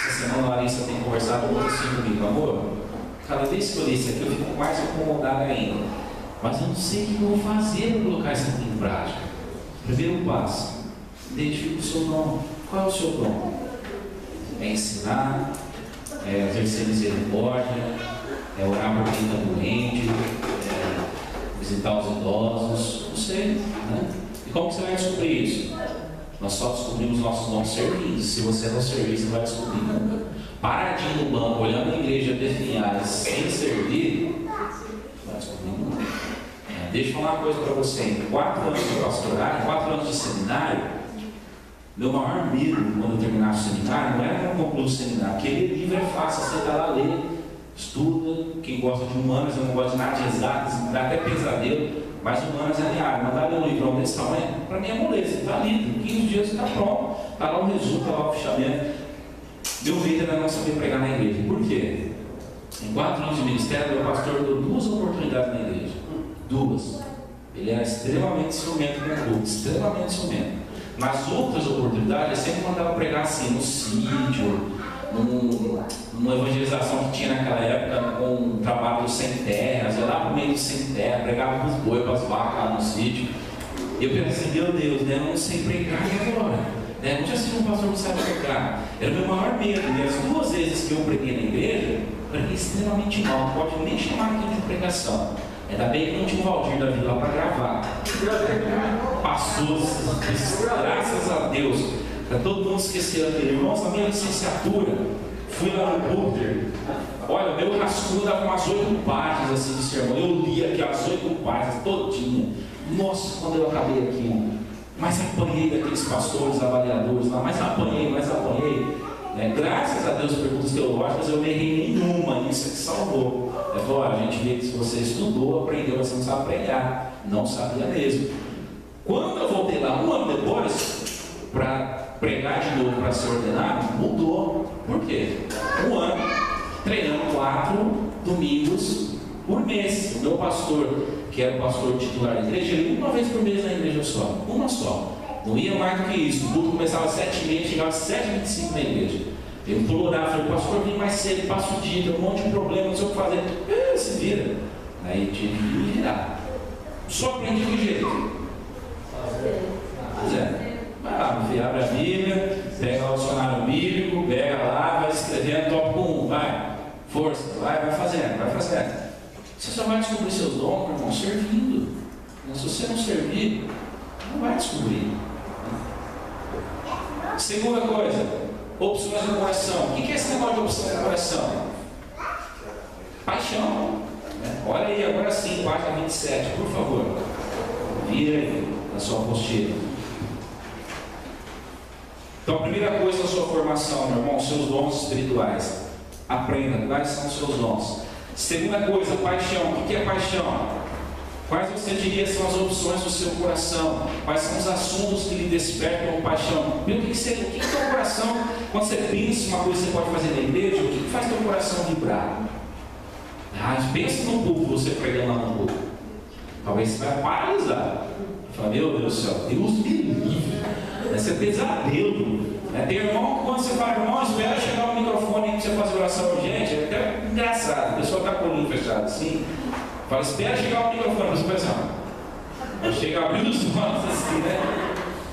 Essa semana a Larissa tem conversado muito assim comigo, amor. Cada vez que eu li isso aqui, eu fico mais incomodado ainda. Mas eu não sei o que eu vou fazer para colocar isso aqui em prática. Primeiro passo: identifique o seu dom. Qual é o seu dom? É ensinar, é exercer misericórdia, é orar por quem está doente, é visitar os idosos, não sei, né? E como você vai descobrir isso? Nós só descobrimos nossos dons servindo. Se você não servir, você vai descobrir nunca. Paradinho no banco, olhando a igreja definhada, sem servir, não vai descobrir nunca. Deixa eu falar uma coisa para você. Em 4 anos de pastoral, 4 anos de seminário, meu maior medo quando eu terminasse o seminário não era que eu concluir o seminário, porque ler livro é fácil, você está lá, lê, estuda. Quem gosta de humanas, eu não gosto de nada de exatas, dá até pesadelo, mas humanas é linear. Mandar ler um livro desse tamanho, para mim é moleza, está lido, em 15 dias está pronto, está lá o resumo, está lá o fichamento. Meu medo era não saber pregar na igreja. Por quê? Em 4 anos de ministério, meu pastor deu 2 oportunidades na igreja. 2. Ele era extremamente ciumento com o povo, extremamente ciumento. Nas outras oportunidades, ele sempre mandava pregar assim, no sítio, numa evangelização que tinha naquela época, com um trabalho sem terras, ia lá para o meio do sem terra, pregava para os bois, para as vacas lá no sítio. E eu pensei assim, meu Deus, né, eu não sei pregar e agora? Né, não tinha sido um pastor que não sabe pregar. Era o meu maior medo. E as 2 vezes que eu preguei na igreja, preguei extremamente mal, não pode nem chamar aquilo de pregação. Ainda bem que não tinha o Valdir da Vila para gravar. Passou, graças a Deus. Para todo mundo esquecer aquele. Irmãos, na minha licenciatura, fui lá no Booker. Olha, meu rascunho dava umas 8 páginas assim de sermão. Eu li aqui as 8 páginas todinha. Nossa, quando eu acabei aqui. Mas apanhei daqueles pastores, avaliadores lá. Mas apanhei. Graças a Deus, perguntas teológicas, eu não errei nenhuma. Isso é que salvou. Olha, a gente vê que se você estudou, aprendeu, mas você não sabe pregar. Não sabia mesmo. Quando eu voltei lá 1 ano depois, para pregar de novo, para ser ordenado, mudou. Por quê? 1 ano, treinando 4 domingos por mês. O meu pastor, que era o pastor titular da igreja, ele ia 1 vez por mês na igreja só. Uma só. Não ia mais do que isso. O culto começava às 7h30, chegava às 7h25 na igreja. Eu implorava, falei, pastor, vem mais cedo, passa o dia, tem um monte de problema, não sei o que fazer. Se vira. Aí tive que me virar. Só aprendi de jeito. Pois é. Vai lá, meu filho, abre a Bíblia, pega lá o dicionário bíblico, pega lá, vai escrevendo top 1, vai. Força, vai fazendo. Você só vai descobrir seus dons, meu irmão, servindo. Se você não servir, não vai descobrir. Segunda coisa, opções do coração. O que é esse negócio de opção do coração? Paixão. Olha aí, agora sim, página 27, por favor. Vira aí na sua apostila. Então, a primeira coisa da sua formação, meu irmão, seus dons espirituais. Aprenda quais são os seus dons. Segunda coisa, paixão. O que é paixão? Quais você diria são as opções do seu coração? Quais são os assuntos que lhe despertam paixão? E o que é o teu coração, quando você pensa uma coisa que você pode fazer na igreja, o que faz teu coração vibrar? Pensa no púlpito, você pregando lá no púlpito. Talvez você vai paralisar. Fala, meu Deus do céu, Deus me livre. Esse é pesadelo. Tem irmão que quando você fala, irmão, espera chegar o microfone para você fazer oração urgente, é até engraçado. A pessoa está com o olho fechado assim, fala, espera chegar o microfone para você pensar. Chega a abrir os olhos assim, né?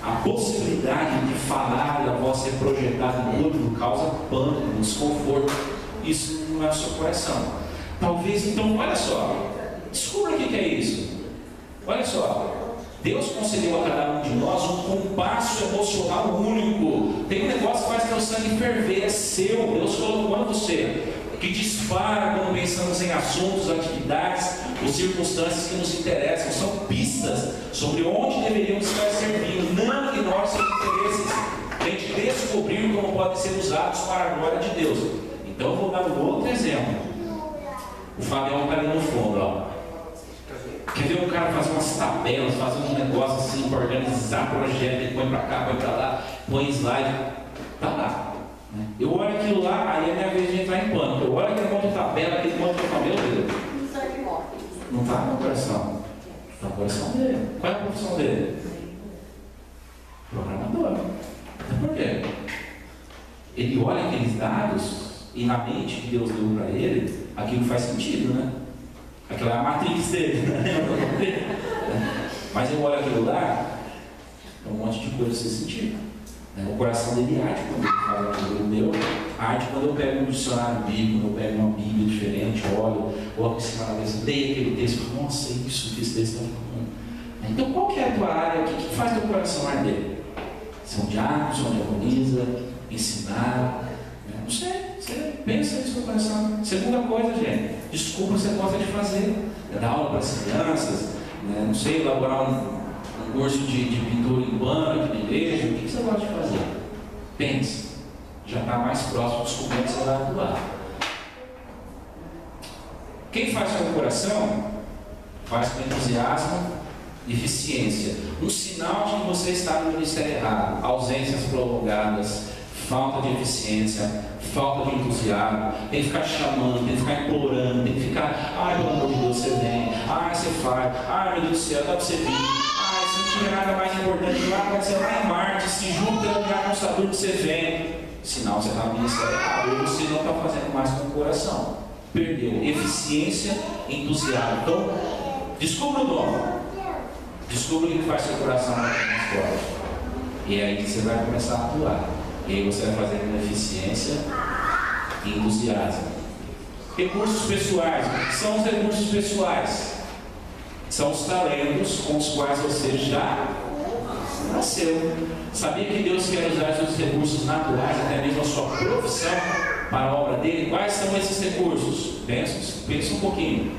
A possibilidade de falar e a voz ser projetada no outro causa pânico, desconforto. Isso não é o seu coração. Talvez, então, olha só, descubra o que é isso. Olha só, Deus concedeu a cada um de nós um compasso emocional único. Tem um negócio que faz teu sangue ferver, é seu. Deus colocou em você, que dispara quando pensamos em assuntos, atividades ou circunstâncias que nos interessam. São pistas sobre onde deveríamos estar servindo. Não ignore seus interesses. Tente descobrir como podem ser usados para a glória de Deus. Então eu vou dar um outro exemplo. O Fabião está ali no fundo, ó. Quer ver um cara fazer umas tabelas, fazer um negócio assim para organizar projeto, ele põe para cá, põe para lá, põe slide, tá lá. Eu olho aquilo lá, aí é minha vez de entrar em pânico. Eu olho aquele monte de tabela, aquele monte de papel, meu Deus. Não está no coração. Está no coração dele. Qual é a profissão dele? Programador. Então por quê? Ele olha aqueles dados e na mente que Deus deu para ele, aquilo faz sentido, né? Aquela é a matriz dele, né? Mas eu olho aquilo lá, tem um monte de coisa sem sentido. O coração dele arde quando ele fala aquilo. O meu arde quando eu pego um dicionário bíblico, quando eu pego uma Bíblia diferente, olho, coloco em cima da mesa, leio aquele texto e falo, nossa, isso que esse texto está falando. Então qual que é a tua área? O que faz teu coração arder? Ser um diácono, ser uma diaconisa, ensinar? Não sei. Você pensa nisso no coração. Segunda coisa, gente, desculpa, você gosta de fazer. Dar aula para as crianças, né? Não sei, elaborar um curso de pintura urbana aqui na igreja. O que você gosta de fazer? Pense. Já está mais próximo dos como você vai atuar. Quem faz com o coração, faz com entusiasmo e eficiência. Um sinal de que você está no ministério errado. Ausências prolongadas, falta de eficiência, falta de entusiasmo, tem que ficar chamando, tem que ficar implorando, tem que ficar, ai, pelo amor de Deus, você vem, ai, você faz, ai, meu Deus do céu, dá para você vir, ai, se não tiver nada mais importante lá, pode ser lá em Marte, se junta já com o Saturno que você vem. Sinal, você está no ministério errado, ou você não está fazendo mais com o coração. Perdeu eficiência, entusiasmo. Então, descubra o dom, descubra o que faz seu coração mais forte. E é aí que você vai começar a atuar. E aí você vai fazer com eficiência e entusiasmo. Recursos pessoais. O que são os recursos pessoais? São os talentos com os quais você já nasceu. Sabia que Deus quer usar os seus recursos naturais, até mesmo a sua profissão, para a obra dele? Quais são esses recursos? Pensa um pouquinho.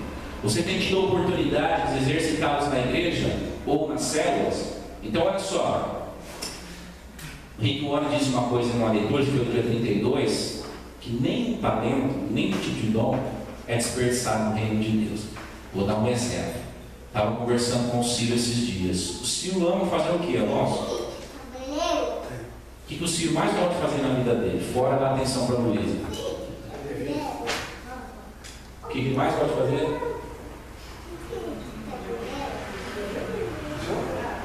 Você tem tido a oportunidade de exercitá-los na igreja ou nas células? Então olha só. Rick Warren disse uma coisa em uma leitura, que foi o dia 32, que nem talento, nem tipo de dom é desperdiçado no reino de Deus. Vou dar um exemplo. Estava conversando com o Ciro esses dias. O Ciro ama fazer o quê, irmãos? O que o Ciro mais gosta de fazer na vida dele? Fora da atenção para a Luísa. O que ele mais gosta de fazer?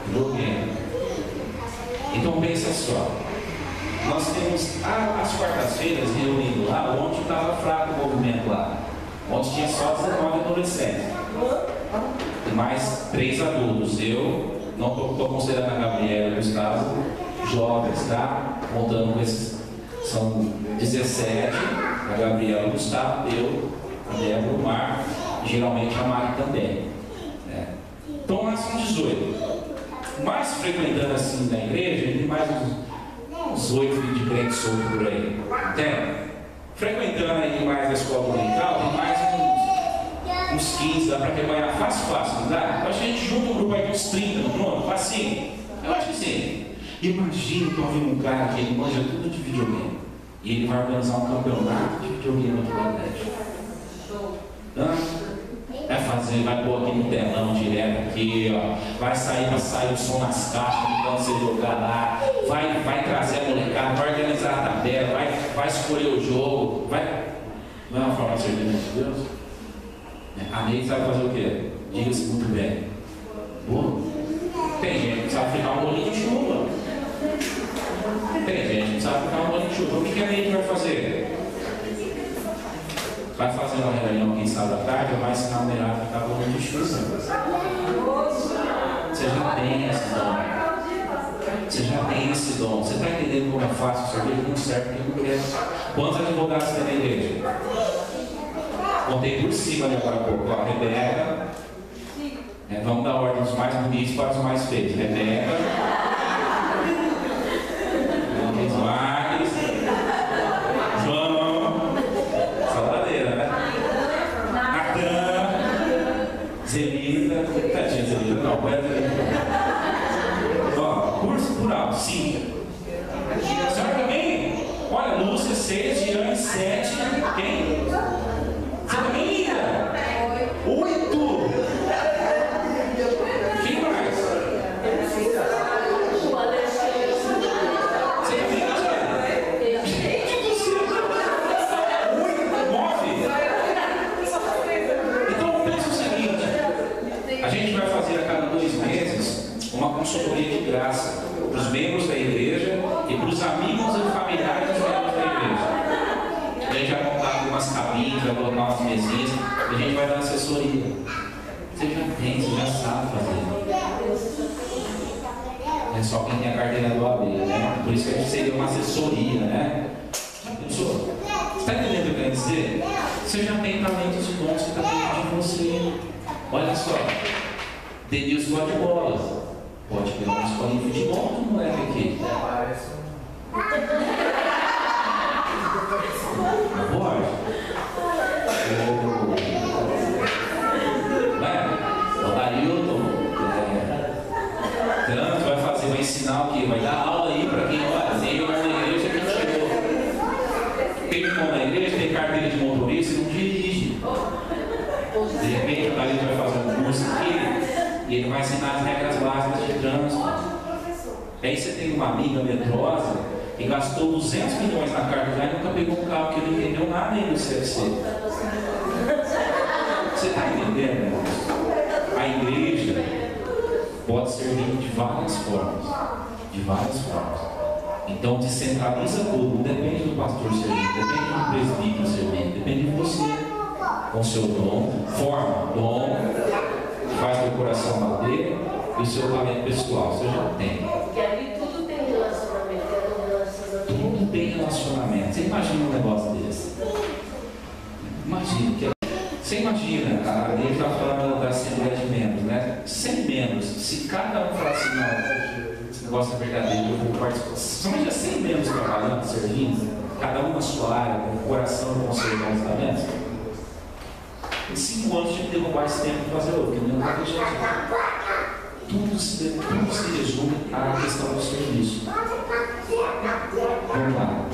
Videogame. Então pensa só, nós temos as quartas-feiras reunindo lá, onde estava fraco o movimento lá, onde tinha só 19 adolescentes, e mais 3 adultos. Eu não estou considerando a Gabriela e o Gustavo jovens, tá? Contando com esses, são 17, a Gabriela e o Gustavo, eu, a Débora, o Marco, e geralmente a Mari também. Né? Então nós são 18. Mais frequentando assim na igreja, tem mais uns 8 de crente solto por aí. Entende? Frequentando aí mais a escola dominical, tem mais uns 15, dá para acompanhar fácil, não dá? Eu acho que a gente junta um grupo aí de uns 30, pronto, facinho. Eu acho que sim. Imagina que eu vi um cara que ele manja tudo de videogame. E ele vai organizar um campeonato de videogame aqui na igreja. Vai pôr aqui no telão direto aqui, ó. Vai sair o som nas caixas quando você jogar lá. Vai trazer a molecada, vai organizar a tabela, vai escolher o jogo. Não é uma forma de servir de Deus? A Neide sabe fazer o quê? Diga-se muito bem. Boa. Tem gente que sabe fritar um bolinho de chuva. Tem gente que sabe fritar um bolinho de chuva. O que a gente vai fazer? Vai fazer uma reunião aqui em sábado à tarde, vai ensinar o melhor a fritar bolinho de chuva. Você já tem esse dom. Você já tem esse dom. Você está entendendo como é fácil o serviço? Não serve porque não quer. Quantos advogados tem na igreja? Contei por cima ali agora há pouco. Ó, Rebeca. Vamos dar ordem dos mais bonitos para os mais feios. Rebeca. Marques. João. Saladeira, né? Natan. Zelita. Tadinha Zelita. Não, põe a Zelita. Curso plural, sim. A senhora também? Olha, Lúcia, 6, Diane, 7. Quem? Você também linda? 8. Quem mais? Você também linda? Gente do céu! 8, 9. Então pensa o seguinte: a gente vai fazer a cada 2 meses uma consultoria de graça para os membros da igreja e para os amigos e familiares dos membros da igreja. A gente vai montar algumas cabines, vai colocar umas mesinhas e a gente vai dar assessoria. Você já tem, você já sabe fazer. É só quem tem a carteira do AB, né? Por isso que a gente seria uma assessoria, né? Já pensou? Você está entendendo o que eu quero dizer? Você já tem talentos e dons que está dentro de você. Olha só, Denilson gosta de bola. Pode pegar uma escolinha de futebol do moleque aqui. Não pode? O Darilton Trânsito vai ensinar o quê? Vai dar aula aí para quem olha. Tem irmão na igreja que não chegou. Tem irmão na igreja, tem carteira de motorista e não dirige. De repente o Darilton vai fazer um curso aqui. E ele vai ensinar as regras básicas de trânsito. Aí você tem uma amiga medrosa que gastou 200 milhões na carta já e nunca pegou um carro que não entendeu nada ainda do CFC. Você está entendendo? A igreja pode servir de várias formas. De várias formas. Então descentraliza tudo. Não depende do pastor servir, depende do presbítero servir, depende de você. Com o seu dom, forma, dom. Faz teu coração bater e o seu talento pessoal, você já tem. Porque ali tudo tem relacionamento, Tudo tem relacionamento. Você imagina um negócio desse? Imagina. Você imagina, a gente está falando da Assembleia de Membros, né? 100 membros. Se cada um falar assim, não, esse negócio é verdadeiro, eu vou participar. Somente 100 membros trabalhando, servindo, cada um na sua área, com o coração conservando os talentos. Em 5 anos tinha que derrubar esse tempo para fazer outro, porque não está deixando. Tudo se resume à questão do serviço. Vamos lá.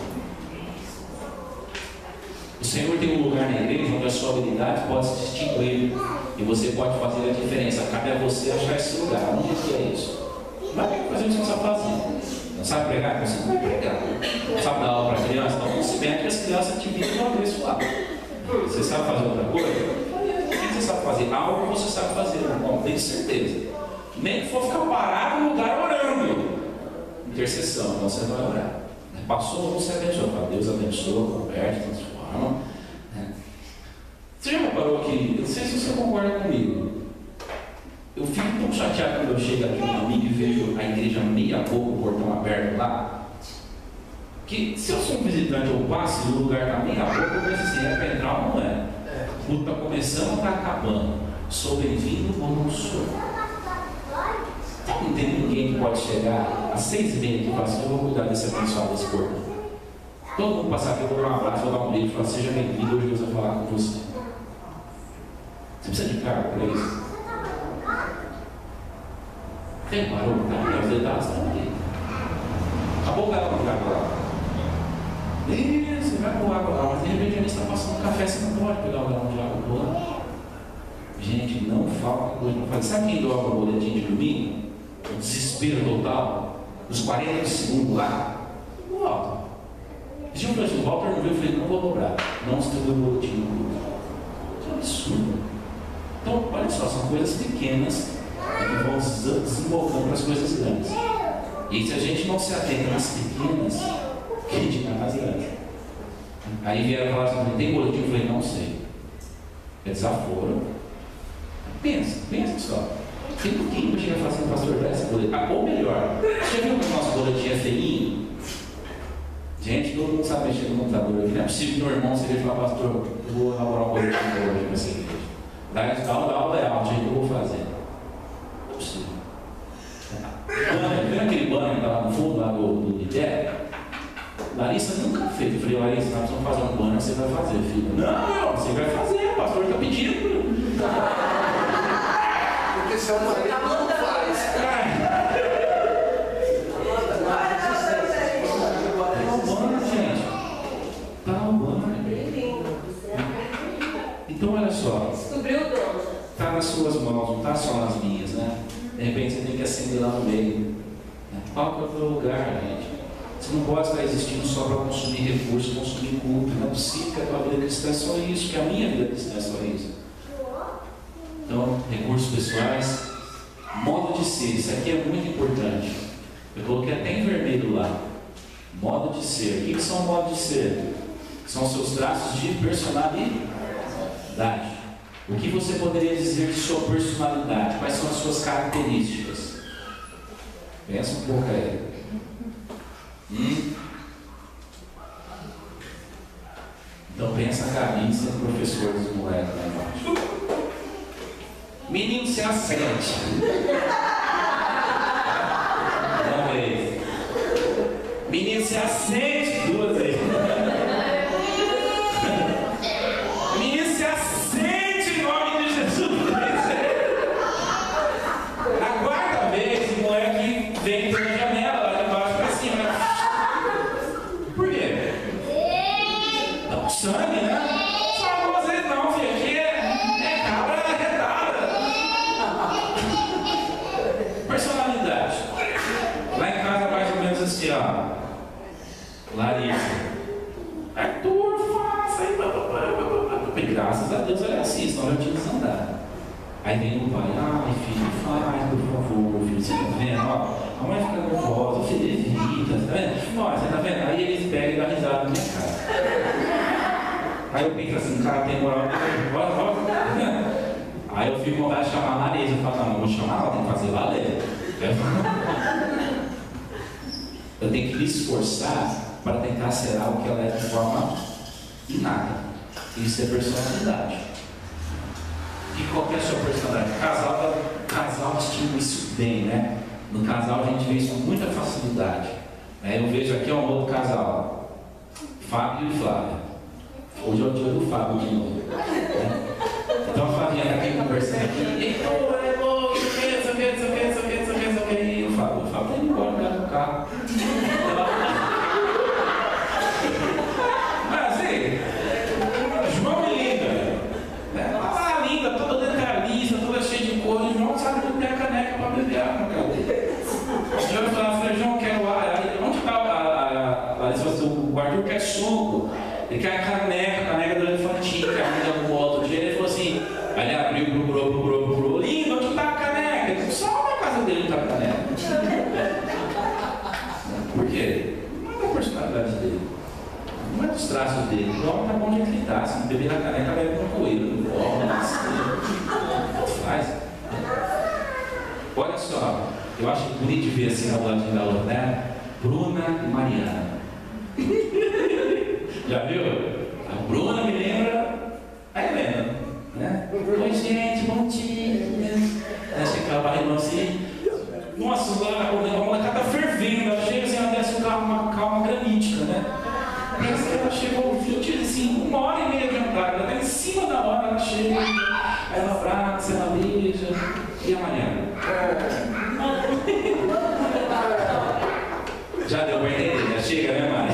O Senhor tem um lugar na igreja onde a sua habilidade pode se distinguir e você pode fazer a diferença. Cabe a você achar esse lugar. Onde é que é isso? Vai fazer o que você sabe fazer. Não sabe pregar? Você não vai pregar. Não sabe dar aula para criança? Então não se mete que as crianças te viram uma vez lá. Você sabe fazer outra coisa? O que você sabe fazer? Algo que você sabe fazer, não tenho certeza. Nem que for ficar parado no lugar orando. Intercessão, então você vai orar. Passou, você abençoa. Deus abençoa, converte, transforma. Você já reparou que, não sei se você concorda comigo, eu fico tão chateado quando eu chego aqui no domingo e vejo a igreja meia boca, o portão aberto lá. Que se eu sou um visitante ou passo e o lugar está meia boca, eu penso assim, é para entrar ou não é? O culto está começando ou está acabando? Sou bem-vindo ou não sou? Não tem ninguém que pode chegar às 6h30 e falar assim, eu vou cuidar desse abençoado desse corpo. Todo mundo passar aqui, eu vou dar um abraço, vou dar um beijo e falar, seja bem-vindo, hoje Deus vai falar com você. Você precisa de cargo para isso? Tem barulho, tá? Os detalhes estão aqui. Acabou o cara no lugar lá. Você vai pôr água lá, mas de repente ele está passando café, você não pode pegar o galão de água do lado. Gente, não falta coisa para fazer. Sabe quem doa a boletim de domingo? O desespero total. Os 40 segundos lá. O Walter. Se eu falei, o Walter não veio, eu falei, não vou cobrar. Não distribuiu o boletim. Isso é um absurdo. Então, olha só, são coisas pequenas é que vão desenvolvendo para as coisas grandes. E se a gente não se atenta nas pequenas, quem dirá nas grandes? Aí vieram falar assim, tem boletim? Eu falei, não sei. É desaforo. Pensa só. Tem pouquinho que chega fazendo pastor para essa boletim. Ou melhor, você viu que o nosso boletim é feinho? Gente, todo mundo sabe mexer no computador aqui. Não é possível que meu irmão se ele falar, pastor, eu vou elaborar um boletim hoje nessa igreja. Dá o layout aí que eu vou fazer. Não é possível. Vendo aquele banner que está lá no fundo, lá do IDEC? Larissa nunca fez. Eu falei, Larissa, nós vamos fazer um banner, você vai fazer, filha. Não, você vai fazer, o pastor está pedindo. Porque se é uma lei, não faz. Então, olha só, Descobriu o dono. está nas suas mãos, não está só nas minhas, né? De repente você tem que acender lá no meio. Qual que é o teu lugar, gente? Você não pode estar existindo só para consumir recursos, consumir culto. Não é possível que a tua vida cristã é só isso, que a minha vida cristã é só isso. Então, recursos pessoais, modo de ser, isso aqui é muito importante. Eu coloquei até em vermelho lá. Modo de ser. O que são modos de ser? São seus traços de personalidade. O que você poderia dizer de sua personalidade? Quais são as suas características? Pensa um pouco aí. Então pensa a Gabi sendo professor dos moleques lá embaixo. Menino, se assente. Uma vez. Menino, se assente 2 vezes. Vem pela janela, lá de baixo para cima. Por quê? Dá um sangue, né? Só vocês não, filho. Aqui é cabra arretada. Personalidade. Lá em casa, mais ou menos assim, ó. Larissa. Arthur, faça aí. Graças a Deus ela é assim, senão eu tinha desandado. Aí vem o pai, ai filho, faz por favor, filho, você tá vendo? Ó, a mãe fica nervosa, filho, evita, tá vendo? Ó, você tá vendo? Aí eles pegam e dão risada na minha cara. Aí eu penso assim, cara, tem moral, aí eu fico com vontade de chamar a Larissa, eu falo, não vou chamar ela, tem que fazer valer. Eu tenho que me esforçar para tentar ser algo que ela é de forma inata. Isso é personalidade. E qual que é a sua personalidade? Casal distingue isso bem, né? No casal a gente vê isso com muita facilidade. Eu vejo aqui um outro casal, Fábio e Flávia. Hoje é o dia do Fábio de novo. Né? Então a Flavinha está aqui conversando aqui. E o Fábio está indo embora no carro. Mas assim, João e Linda. Linda, toda detalhista, toda cheia de cor. O João sabe que não tem a caneca para beber água, cara. Eu falei, João, quero ar. Onde está o Arthur quer suco? Ele quer a caneca do elefantinho, que a mãe deu outro dia. Ele falou assim, aí ele abriu, procurou. Linda, onde está a caneca? Ele falou, só na casa dele não está a caneca. Por quê? Não é da personalidade dele. Não é dos traços dele. O homem está bom de ele está. Se não beber na caneca, vai com poeira. Não faz. Olha só, eu acho bonito de ver assim ao lado da outra, né? Bruna e Mariana. Já viu? A Bruna me lembra a Helena, né? Oi, gente, bom dia. Ela chega barrigão assim. Nossa, a molecada tá fervendo. Ela chega assim, ela desce uma calma granítica, né? Parece que ela chegou 20, assim, 1h30 de andar. Ela tá em cima da hora, ela chega. Aí ela abraça, ela beija. E a Mariana? Já deu pra entender, já chega, né, Mari?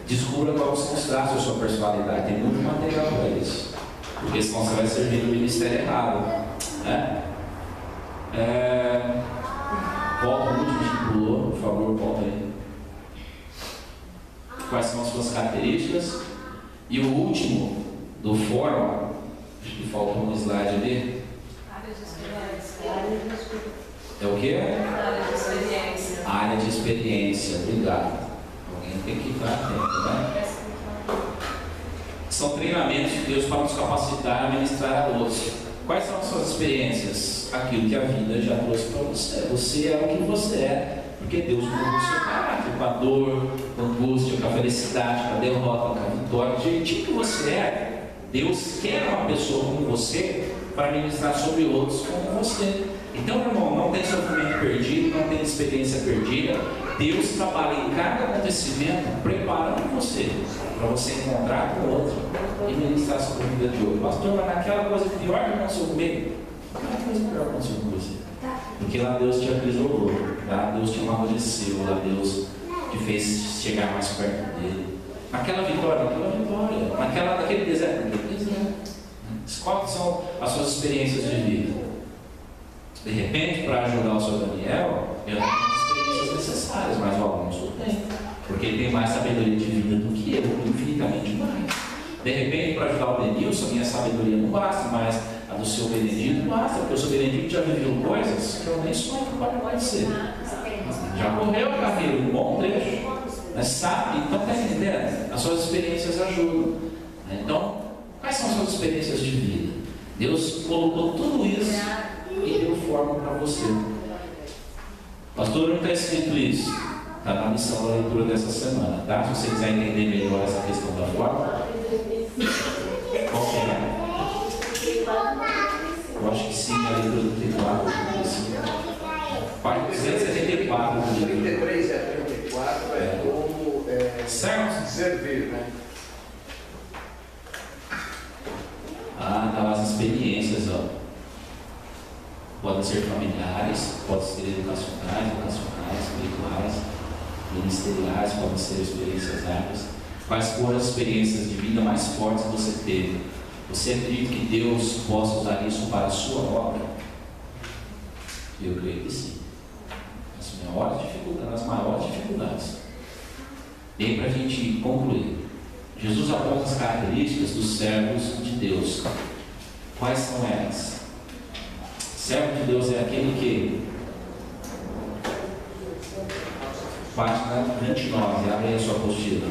Descubra quais são os traços da sua personalidade. Tem muito material para isso. Porque senão você vai servir no ministério errado. Né? Volta o último que pulou, por favor, volta aí. Quais são as suas características? E o último do fórum, acho que falta um slide ali. É o quê? Área de experiência. Área de experiência, obrigado. Alguém tem que estar atento, né? São treinamentos de Deus para nos capacitar a ministrar a outros. Quais são as suas experiências? Aquilo que a vida já trouxe para você. Você é o que você é, porque Deus mudou o seu caráter, com a dor, com a angústia, com a felicidade, com a derrota, com a vitória. Do jeitinho que você é, Deus quer uma pessoa como você para ministrar sobre outros como você. Então, meu irmão, não tem sofrimento perdido, não tem experiência perdida. Deus trabalha em cada acontecimento preparando você para você encontrar com o outro e ministrar sobre a vida de outro. Pastor, mas naquela coisa pior que aconteceu comigo, aquela coisa pior que aconteceu com você. Porque lá Deus te aprisionou, lá Deus te amadureceu, lá Deus te fez chegar mais perto dele. Naquela vitória, naquele deserto, quais são as suas experiências de vida? De repente, para ajudar o seu Daniel, eu não tenho as experiências necessárias, mas o Alonso tem, porque ele tem mais sabedoria de vida do que eu, infinitamente mais. De repente, para ajudar o Denilson, minha sabedoria não basta, mas a do seu Benedito basta, porque o seu Benedito já viveu coisas que eu nem sonho que pode acontecer. Já correu a carreira, um bom trecho, mas sabe, então está entendendo? As suas experiências ajudam. Então, quais são as suas experiências de vida? Deus colocou tudo isso e deu forma para você. Pastor, não está escrito isso. Está na missão da leitura dessa semana, tá? Se você quiser entender melhor essa questão da forma, qual que é? Eu acho que sim, a leitura do 34. Página 274 do livro. 33 a 34 é como certo? servir, né? Ah, tá lá as experiências, ó. Podem ser familiares, podem ser educacionais, espirituais, ministeriais, podem ser experiências árduas. Quais foram as experiências de vida mais fortes que você teve? Você acredita que Deus possa usar isso para a sua obra? Eu creio que sim. Nas maiores dificuldades. E aí, para a gente concluir, Jesus aponta as características dos servos de Deus. Quais são elas? Servo de Deus é aquele que, página 29, abre aí a sua apostila.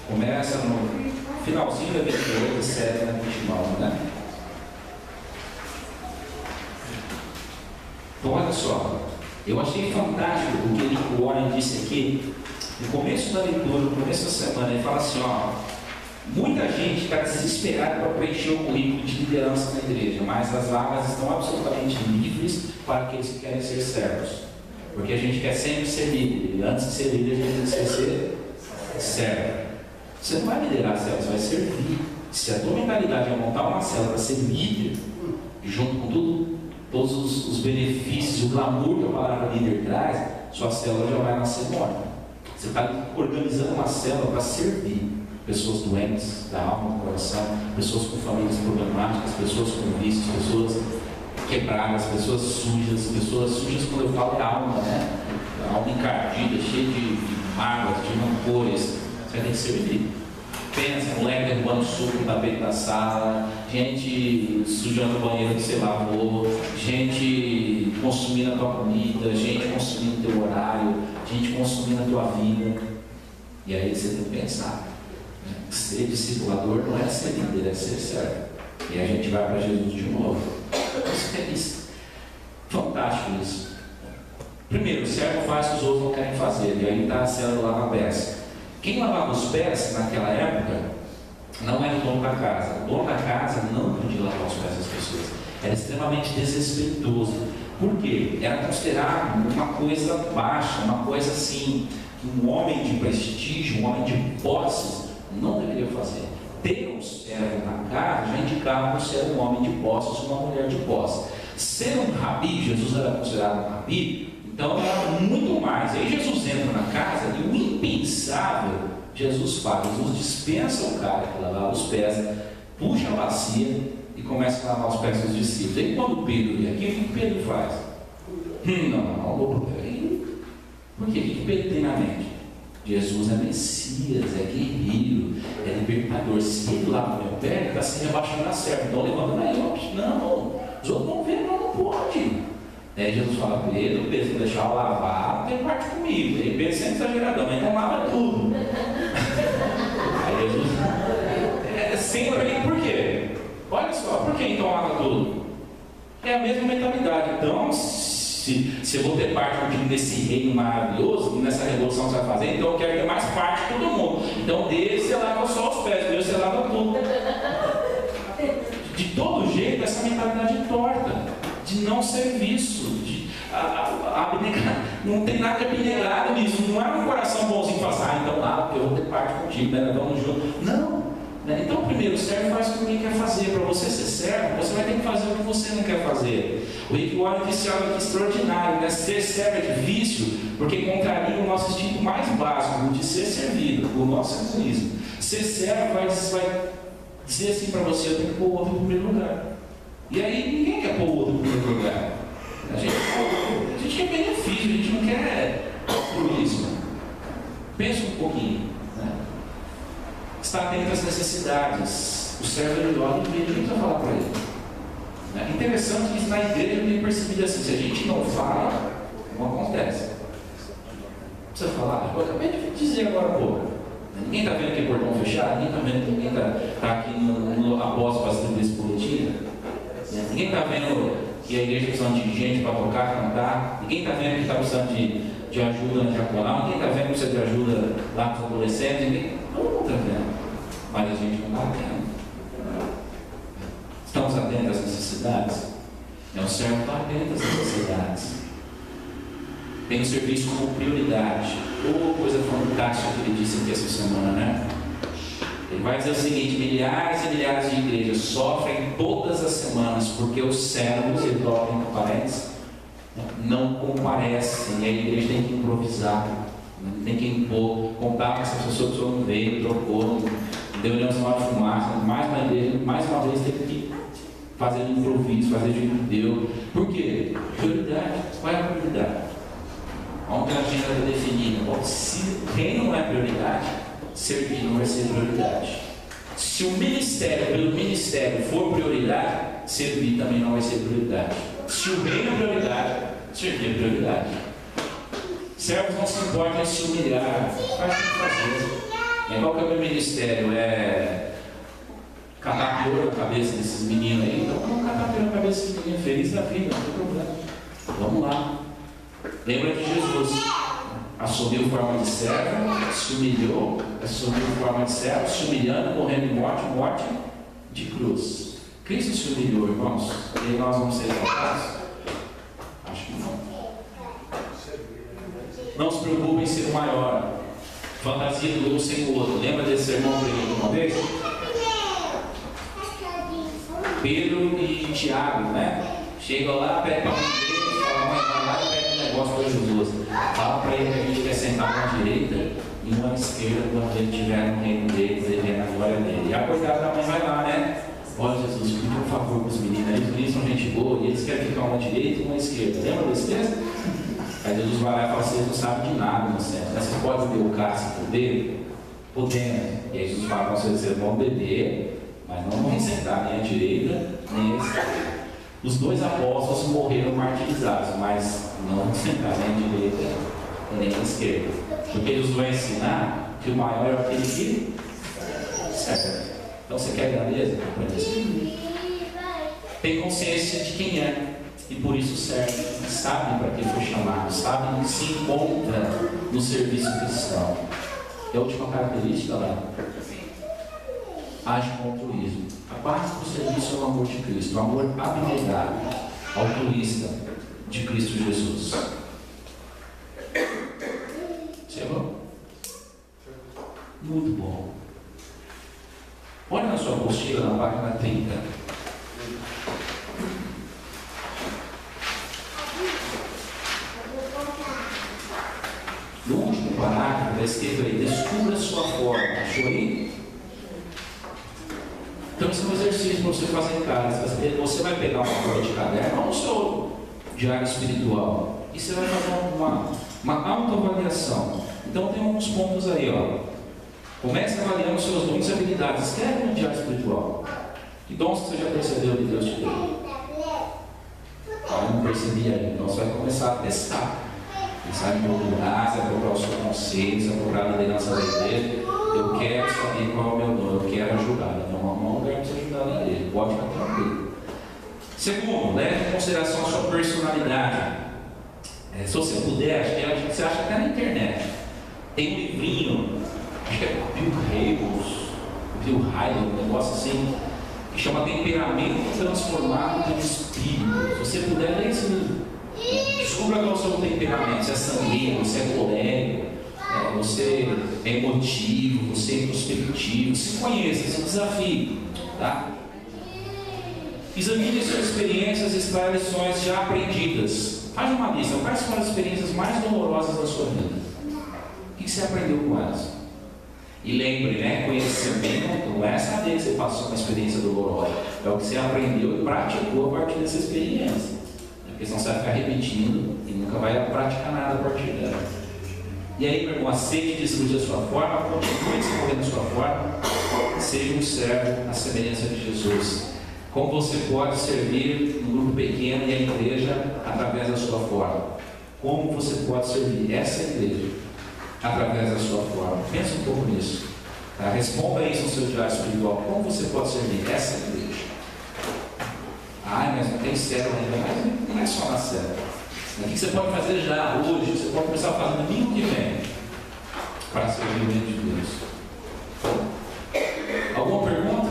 Começa no finalzinho da 28, série na 29, né? Então, olha só. Eu achei fantástico o que o Warren disse aqui, no começo da leitura, no começo da semana. Ele fala assim, ó, muita gente está desesperada para preencher o currículo de liderança na igreja, mas as vagas estão absolutamente livres para aqueles que querem ser servos, porque a gente quer sempre ser líder, e antes de ser líder a gente tem que ser servo. Você não vai liderar célula, você vai servir. Se a tua mentalidade é montar uma célula para ser líder, junto com todos os benefícios, o glamour que a palavra líder traz, sua célula já vai nascer morta. Você está organizando uma célula para servir pessoas doentes da alma, do coração, pessoas com famílias problemáticas, pessoas com vícios, pessoas quebradas, pessoas sujas quando eu falo é alma, né? A alma encardida, cheia de mágoas, de rancores. Você vai ter que servir. Pensa, moleque derrubando suco no tapete da sala, gente sujando o banheiro que você lavou, gente consumindo a tua comida, gente consumindo o teu horário, gente consumindo a tua vida. E aí você tem que pensar, né? Ser discipulador não é ser líder, é ser servo. E a gente vai para Jesus de novo. Isso é isso. Fantástico isso. Primeiro, o servo faz o que os outros não querem fazer, e aí está a célula lá na peça. Quem lavava os pés naquela época não era o dono da casa. O dono da casa não podia lavar os pés das pessoas. Era extremamente desrespeitoso. Por quê? Era considerado uma coisa baixa, uma coisa assim, que um homem de prestígio, um homem de posses, não deveria fazer. Ter um servo na casa já indicava que ser um homem de posses ou uma mulher de posses. Ser um rabi, Jesus era considerado um rabi, então era muito mais. Aí Jesus entra na casa e o impensável Jesus faz. Jesus dispensa o cara que lavava os pés, puxa a bacia e começa a lavar os pés dos discípulos. Aí quando Pedro vem aqui, o que Pedro faz? Não. Por quê? O que Pedro tem na mente? Jesus é Messias, é guerreiro, é libertador. Se ele lava meu pé, ele está se rebaixando a serva. Então levanta aí, não, os outros não vêem, não pode. Aí Jesus fala, Pedro, se deixar eu lavar, tem parte comigo. Aí Pedro sempre exageradão, mas então lava tudo. Aí Jesus, sempre aí, por quê? Olha só, por que então lava tudo? É a mesma mentalidade. Então, se eu vou ter parte contigo nesse reino maravilhoso, nessa revolução que você vai fazer, então eu quero ter mais parte de todo mundo. Então Deus você lava só os pés, Deus você lava tudo. De todo jeito, essa mentalidade é torta, de não serviço, de abnegar. Não tem nada de abnegado nisso. Não é um coração bonzinho que fala, então lá, porque eu vou ter parte contigo, né? Vamos junto. Não. Então, primeiro, o servo faz o que ninguém quer fazer. Para você ser servo, você vai ter que fazer o que você não quer fazer. O Rick Warren disse algo extraordinário, né? Ser servo é difícil, porque contraria o nosso instinto mais básico de ser servido, o nosso egoísmo. Ser servo vai dizer assim para você: eu tenho que pôr o outro em primeiro lugar. E aí ninguém quer pôr o outro em primeiro lugar. A gente quer benefício, a gente não quer altruísmo. Pensa um pouquinho. Está atento às necessidades. O servo ele olha e vê, a gente vai falar para ele. É interessante que isso na igreja eu tenho percebido assim: se a gente não fala, não acontece. Não precisa falar. Eu acabei de dizer agora há pouco. Ninguém está vendo que é portão fechado, ninguém está vendo que ninguém está aqui após o pastor desse boletim. Ninguém está vendo que a igreja está precisando de gente para tocar, cantar. Ninguém está vendo que está precisando de ajuda no diaconal. Ninguém está vendo que precisa de ajuda lá para os adolescentes. Todo mundo está vendo. Mas a gente não está atento. Estamos atentos às necessidades? O servo está atento às necessidades. Tem o serviço como prioridade. Coisa fantástica que ele disse aqui essa semana, né? Ele vai dizer o seguinte: milhares e milhares de igrejas sofrem todas as semanas porque os servos, ele coloca entre parênteses, não comparecem. E a igreja tem que improvisar, tem que impor, contar com essa pessoa que não veio, trocou, deu olhando sinal de fumaça. Mais uma igreja, mais uma vez, teve que fazer de improviso, fazer de deu. Por quê? Prioridade. Qual é a prioridade? Onde a agenda está definida? Se o reino não é prioridade, servir não vai ser prioridade. Se o ministério, pelo ministério, for prioridade, servir também não vai ser prioridade. Se o reino é prioridade, servir é prioridade. Servos não se importam em se humilhar, faz o que fazer. Qual que é o meu ministério? É catar pior na cabeça desses meninos aí? Então vamos catar pior na cabeça desses meninos, feliz da vida, não tem problema. Vamos lá. Lembra de Jesus? Assumiu forma de servo, se humilhou, assumiu forma de servo, se humilhando, morrendo em morte de cruz. Cristo se humilhou, irmãos, e nós vamos ser exaltados? Acho que não. Não se preocupe em ser o maior. Fantasia do um sem o outro. Lembra desse sermão preguei uma vez? Pedro e Tiago, né? Chegam lá, pegam a mão deles, falam: mãe, vai lá e pega um negócio para Jesus. Fala para ele que a gente quer sentar com a direita e uma à esquerda quando ele estiver no reino dele, ele vê na glória dele. E a coitada da mãe vai lá, né? Olha, Jesus, pediu um favor para os meninos. Aí os meninos são gente boa e eles querem ficar uma à direita e uma à esquerda. Lembra desse texto? Aí Jesus vai lá e fala: vocês não sabem de nada, não sei. Mas vocês podem beber o cálice por dele? Podemos. E aí Jesus fala para vocês vão beber, mas não vão sentar nem à direita, nem à esquerda. Os dois apóstolos morreram martirizados, mas não vão sentar nem à direita, nem à esquerda. Porque eles vão ensinar que o maior é aquele que serve. Então você quer grandeza? Tem consciência de quem é. E por isso serve, sabe para que foi chamado, sabe que se encontra no serviço cristão. É a última característica lá. Age com altruísmo. A base do serviço é o amor de Cristo, o amor abnegado, altruísta de Cristo Jesus. Chegou? Muito bom. Olha na sua apostila, na página 30. No último parágrafo está escrito aí: descubra a sua forma. Achou aí? Então isso é um exercício para você fazer em casa. Você vai pegar uma folha de caderno ou o seu diário espiritual e você vai fazer uma autoavaliação. Então tem alguns pontos aí, ó. Comece avaliando seus dons e habilidades. Escreve no diário espiritual. Que dons você já percebeu de Deus te deu? Eu não percebi ainda. Então você vai começar a testar. Pensar em procurar, se é procurar o seu conselho, se é procurar a liderança da igreja. Eu quero saber qual é o meu dom, eu quero ajudar. Então arrumar um lugar para você ajudar na igreja. Pode ficar tranquilo. Segundo, leve em consideração a sua personalidade. Se você puder, acho que você acha até na internet. Tem um livrinho, acho que é Bill Hybels, um negócio assim, que chama Temperamento Transformado pelo Espírito. Se você puder, ler esse livro. Descubra qual é o seu temperamento. Se é sanguíneo, se é colérico, você é emotivo, você é introspectivo. Se conheça, se desafie. Tá? Examine suas experiências e extraia lições já aprendidas. Faz uma lista. Quais foram as experiências mais dolorosas da sua vida? O que você aprendeu com elas? E lembre, né? Conhecimento não é saber que você passou uma experiência dolorosa. É o que você aprendeu e praticou a partir dessa experiência. Porque senão você vai ficar repetindo e nunca vai praticar nada a partir dela. E aí, meu irmão, aceite e desfrute a sua forma, continue desenvolvendo a sua forma, seja um servo à semelhança de Jesus. Como você pode servir no grupo pequeno e a igreja através da sua forma? Como você pode servir essa igreja através da sua forma? Pensa um pouco nisso. Tá? Responda isso no seu diário espiritual. Como você pode servir essa igreja? Mas não tem célula ainda. Mas não é só na célula. O que você pode fazer já hoje? Você pode começar a fazer no domingo que vem para servir o reino de Deus. Alguma pergunta?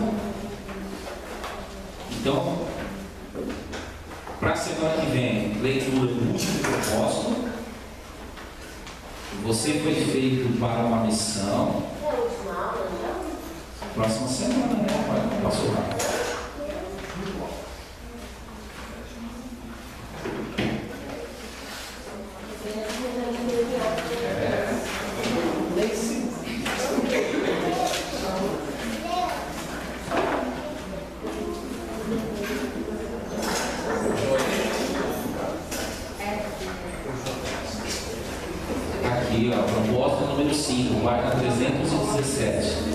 Então, para a semana que vem, leitura do último propósito. Você foi feito para uma missão. Próxima semana, né? Passou lá. Aqui, ó, propósito número 5, página 317.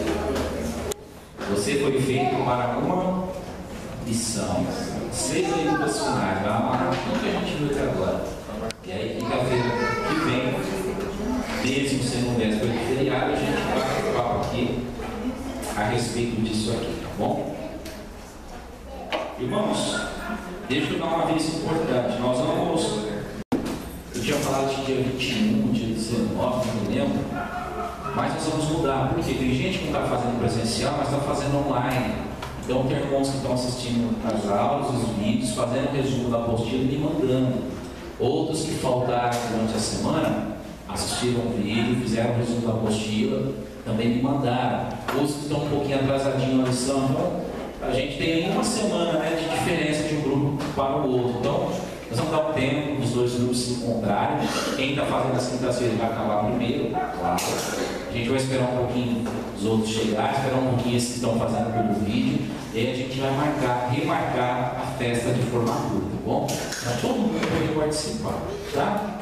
Você foi feito para uma missão. 6 leituras finais. Vai amarrar tudo que a gente viu até agora. E aí, quinta-feira que vem, mesmo sendo um véspera de feriado, a gente vai ter papo aqui a respeito disso aqui, tá bom? Irmãos, deixa eu dar um aviso importante. Nós vamos. Eu tinha falado de dia 21, dia 19, não me lembro. Mas nós vamos mudar, porque tem gente que não está fazendo presencial, mas está fazendo online. Então tem irmãos que estão assistindo as aulas, os vídeos, fazendo resumo da apostila e me mandando. Outros que faltaram durante a semana, assistiram o vídeo, fizeram o resumo da apostila, também me mandaram. Outros que estão um pouquinho atrasadinhos na lição. Então, a gente tem aí uma semana, né, de diferença de um grupo para o outro. Então, nós vamos dar um tempo para os dois grupos se encontrarem. Quem está fazendo as quintas-feiras vai acabar primeiro, claro. A gente vai esperar um pouquinho os outros chegarem, esperar um pouquinho esses que estão fazendo pelo vídeo. E aí a gente vai remarcar a festa de formatura, tá bom? Para todo mundo poder participar, tá?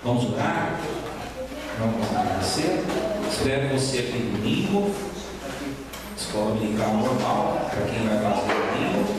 Vamos orar? Vamos agradecer. Espero você aqui domingo. Escola dominical normal, para quem vai fazer domingo.